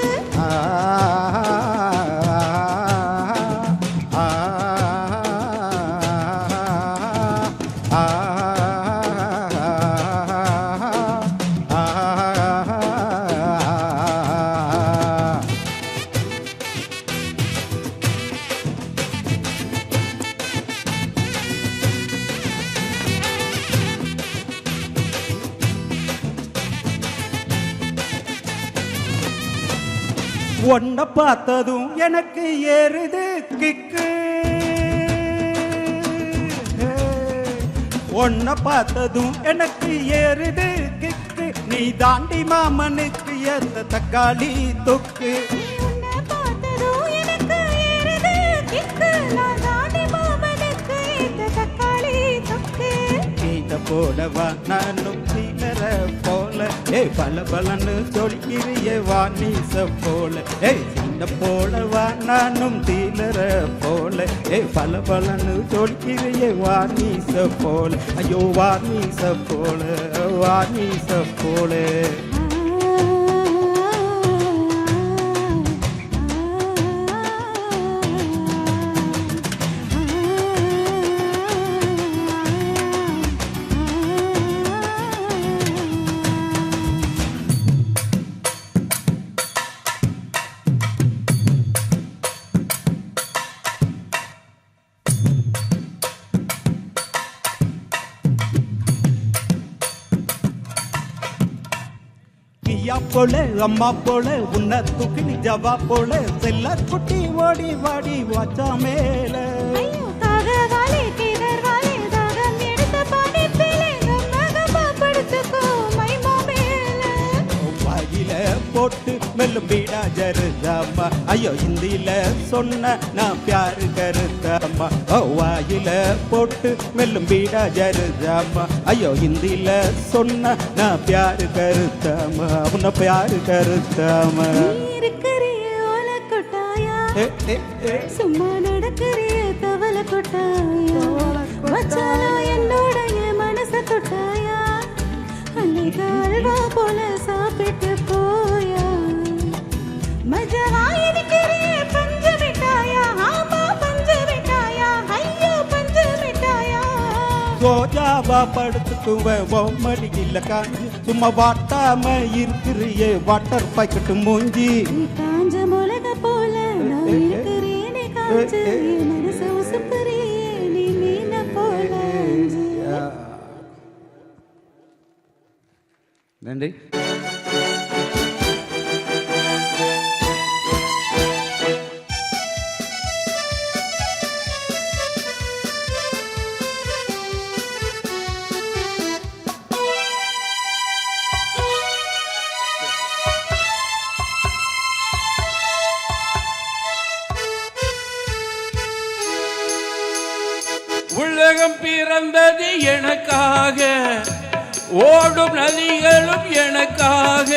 Speaker 12: ஒன்ன பார்த்ததும் எனக்கு ஏறுது கிக்கு, ஒன்ன பார்த்ததும் எனக்கு ஏறுது கிக்கு. நீ தாண்டி மாமனுக்கு ஏத்த தக்காளி தொக்கு.
Speaker 2: உன்னை பார்த்ததும் எனக்கு ஏறுது கிக்கு, நான் தாண்டி மாமனுக்கு ஏத்த தக்காளி தொக்கு.
Speaker 12: இத போலவா நானும் சீலர போல, பல பலன்னு சொல்கிறிய வாணிச போல. சின்ன போலவா நானும் சீலர போல, பல பலன்னு சொல்கிறிய வாணிச போல. ஐயோ வாணிச போல, வாணிச போல. கியா போல அம்மா போல உன்னை தூக்கி ஜவா போல, செல்ல குட்டி ஓடி வாடி வாச்சா மேல.
Speaker 2: ஐயோ காகவாலே கேதர்வாலே தாகம் எடுத்த பாடி பேலே, கம்மகமா படுத்துக்கோ மைமா மேல.
Speaker 12: வாயில போட்டு மெல்லும் பீடா ஜருதாமா, ஐயோ இந்தியில சொன்ன நான் பியாரு கருதாமா. வாயில போட்டு மெல்லும் பீடா ஜருதாமா, ஐயோ இந்தியில சொன்ன நான் பியாரு கருதாமா, உன்னை பியாரு கருதாமா.
Speaker 2: நீ இருக்கிறிய ஓலை கொட்டாயா, சும்மா நடக்கிறிய தவளை கொட்டாயா. வச்சாலோ என்னோடைய மனச தொட்டாயா, அன்னைக்கு அல்வா போல சாப்பிட்டு போயா. மஜவா இருக்கிறிய பஞ்சு மிட்டாயா, ஆமா பஞ்சு மிட்டாயா. ஐயோ பஞ்சு மிட்டாயா.
Speaker 12: சோஜாவா படுத்துக்குவேன் மடியில காஞ்சி, சும்மா வாட்டாம இருக்கிறியே வாட்டர் பாக்கெட்டு மூஞ்சி.
Speaker 2: நீ காஞ்ச மிளக போல நான் இருக்கிறேனே காஞ்சு, என் மனச உசுப்பறியே நீ மீன போல ஆஞ்சு.
Speaker 3: நன்றி.
Speaker 4: எனக்காக, ஓடும் நதிகளும் எனக்காக,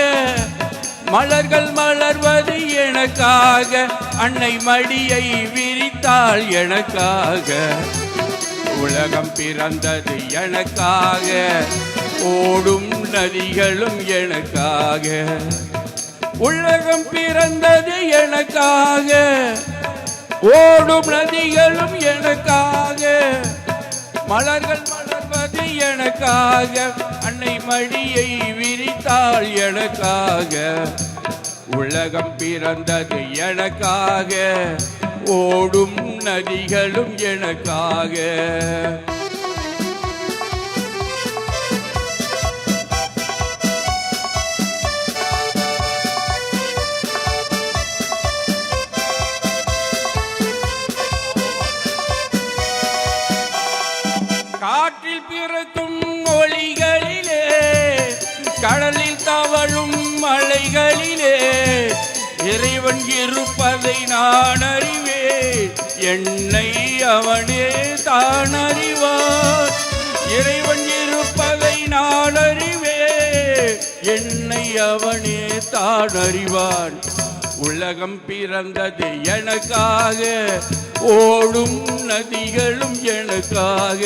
Speaker 4: மலர்கள் மலர்வது எனக்காக, அன்னை மடியை விரித்தாள் எனக்காக, உலகம் பிறந்தது எனக்காக, ஓடும் நதிகளும் எனக்காக, உலகம் பிறந்தது எனக்காக, ஓடும் நதிகளும் எனக்காக, மலர்கள் மலர்வது எனக்காக, அன்னை மடியை விரித்தாள் எனக்காக, உலகம் பிறந்தது எனக்காக, ஓடும் நதிகளும் எனக்காக. காற்றில் பிறக்கும் ஒளிகளிலே, கடலில் தவழும் மலைகளிலே, இறைவன் இருப்பதை நான் அறிவேன், என்னை அவனே தான் அறிவான். இறைவன் இருப்பதை நான் அறிவேன், என்னை அவனே தான் அறிவான். உலகம் பிறந்தது எனக்காக, ஓடும் நதிகளும் எனக்காக.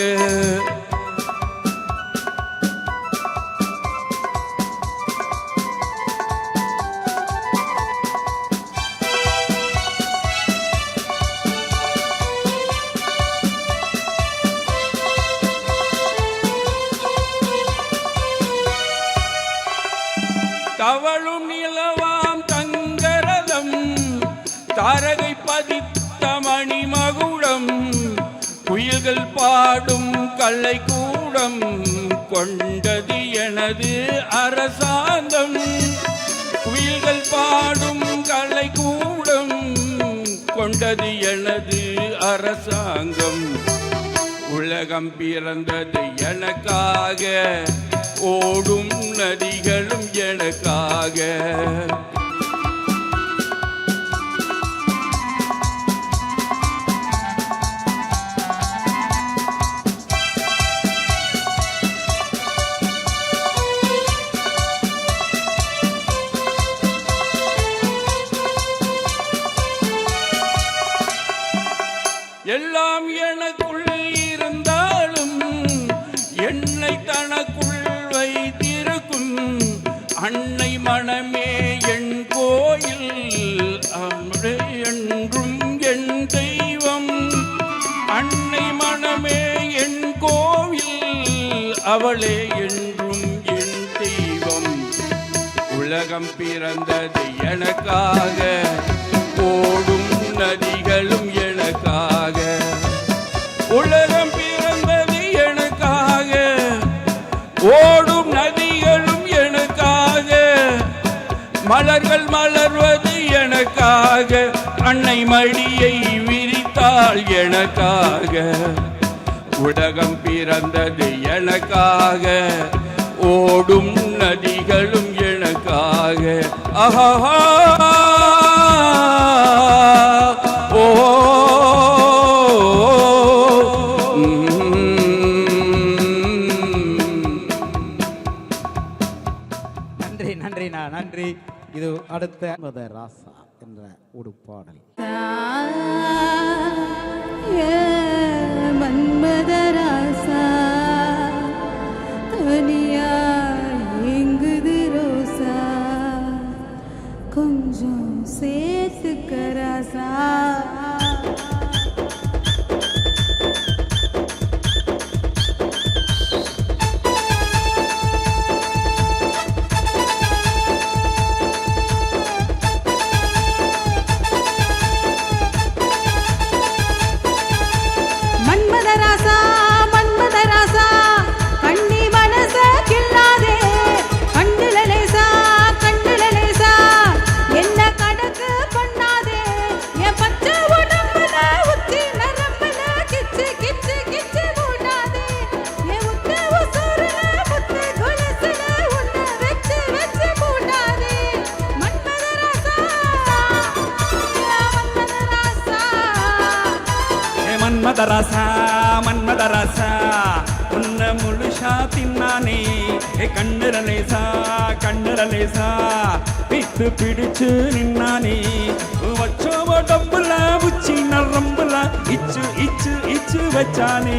Speaker 4: தவழும் நிலவாம் தங்கரதம், தாரகை பதித்த மணிமகுடம், குயில்கள் பாடும் கலை கூடம், கொண்டது எனது அரசாங்கம். குயில்கள் பாடும் கலை கூடம், கொண்டது எனது அரசாங்கம். உலகம் பிறந்தது எனக்காக, ஓடும் நதிகளும் எனக்காக. எல்லாம் எனக்குள் இருந்தாலும் என்னை தனக்குள் வைத்திருக்கும் அன்னை மனமே என் கோயில், அவளே என்றும் என் தெய்வம். அன்னை மனமே என் கோவில், அவளே என்றும் என் தெய்வம். உலகம் பிறந்தது எனக்காக, ஓடும் நதிகளும் எனக்காக. உலகம் பிறந்தது எனக்காக, ஓடும் நதிகளும் எனக்காக, மலர்கள் மலர்வது எனக்காக, அன்னை மடியை விரித்தாள் எனக்காக. உலகம் பிறந்தது எனக்காக, ஓடும் நதிகளும் எனக்காக. ஆஹா ஓ
Speaker 3: நன்றி நன்றிண்ணா, நன்றி. இது அடுத்த ராசா என்ற உடுப்பாடல்.
Speaker 2: மன்மதராசா தனியா எங்குது ரோசா, கொஞ்சம் சேர்த்துக்கராசா. மன்மதராசா மன்மதராசா, கண்ணி மனச கில்லாதே, கண்ணுல லேசா கண்ணுல லேசா, என்ன கணக்கு பண்ணாதே, என் பச்சை உடம்புல உச்சி நரம்புல கிச்சு கிச்சு கிச்சு மூடாதே, என் உத்த உசுருல முத்து கொலுசுல உன்னை வச்சு வச்சு மூடாதே. மன்மதராசா மன்மதராசா,
Speaker 12: மன்மதராசா மன்மதராசா, உன்னை
Speaker 7: முழுஷா தின்னானே கண்ணுரலேசா பித்து பிடிச்சு நின்னானே வச்சோ உடம்புல உச்சி நரம்புல இச்சு வச்சானே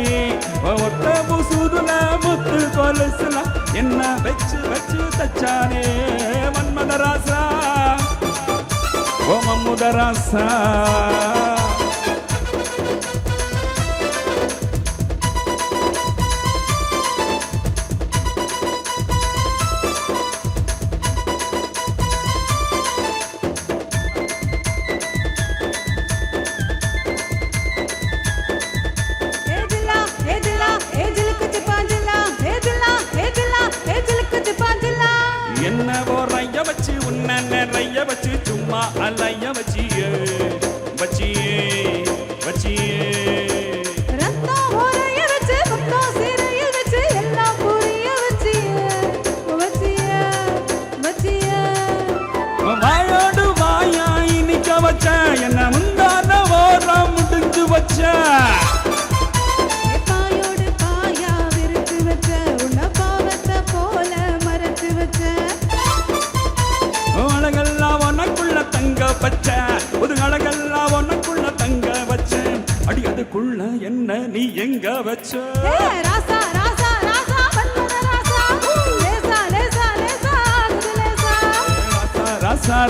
Speaker 7: ஒத்த புசுதுல முத்து கொலுசுல என்ன வச்சு தச்சானே மன்மதராசா ஓ மம்முதராசா என்னவோ ரைய வச்சு உன்ன நிறைய வச்சு சும்மா அலைய வச்சியே வாயோடு வாயா இனிக்க வச்ச என்ன முந்தான ஓரம் முடிஞ்சு வச்ச அழகெல்லாம் உனக்குள்ள தங்க வச்ச அடி அதுக்குள்ள என்ன நீ எங்க வச்ச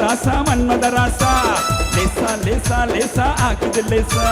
Speaker 7: ராசா மன்மத ராசா லேசா ஆக்குது லேசா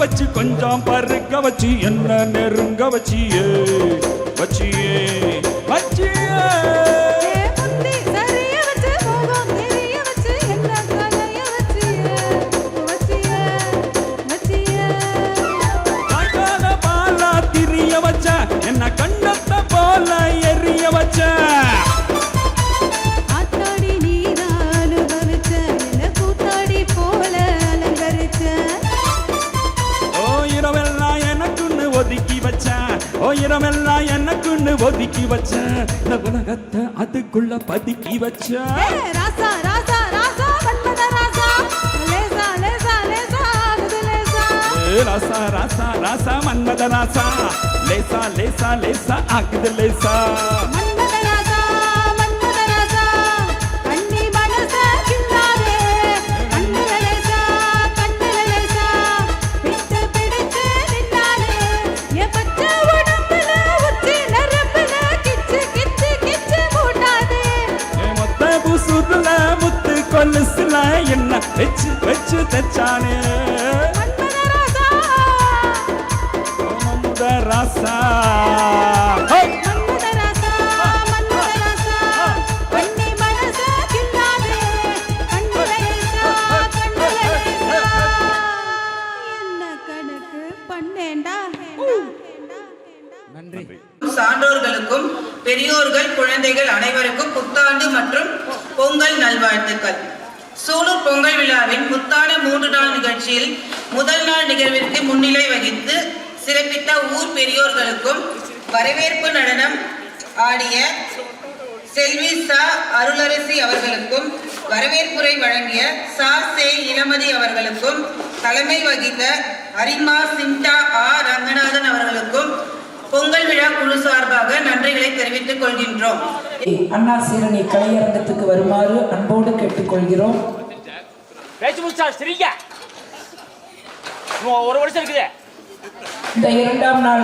Speaker 7: வச்சு கொஞ்சம் பருக்க வச்சு என்ன நெருங்க வச்சியே பாலா திரிய வச்ச என்ன கண்ணத்தை போல எரிய வச்ச இரவெல்லாம் எனக்குன்னு ஒதுக்கி வச்ச உலகத்தை அதுக்குள்ள பதுக்கி வச்ச ராசா மன்மத ராசா லேசா ஆக்குது லேசா கொலுசுல என்ன வச்சு தச்சானே ராசா
Speaker 13: சான்றோர்களுக்கும் பெரியோர்கள் குழந்தைகள் அனைவருக்கும் புத்தாண்டு மற்றும் பொங்கல் நல்வாழ்த்துக்கள். சூலூர் பொங்கல் விழாவின் புத்தான 3 நாள் நிகழ்ச்சியில் முதல் நாள் நிகழ்விற்கு முன்னிலை வகித்து சிறப்பித்த ஊர் பெரியோர்களுக்கும் வரவேற்பு நடனம் ஆடிய செல்வி சா அருளரசி அவர்களுக்கும் வரவேற்புரை வழங்கிய சா சே இளமதி அவர்களுக்கும் தலைமை வகித்த அரிமா சிம்டா ஆ ரங்கநாதன் அவர்களுக்கும் பொங்கல் விழா குழு சார்பாக நன்றிகளை தெரிவித்துக் கொள்கின்றோம்.
Speaker 14: அண்ணா சீரணி கலையரங்கத்துக்கு வருமாறு அன்போடு கேட்டுக்கொள்கிறோம்.
Speaker 10: ஒரு வருஷம் இருக்குது.
Speaker 14: இந்த 2ஆம் நாள்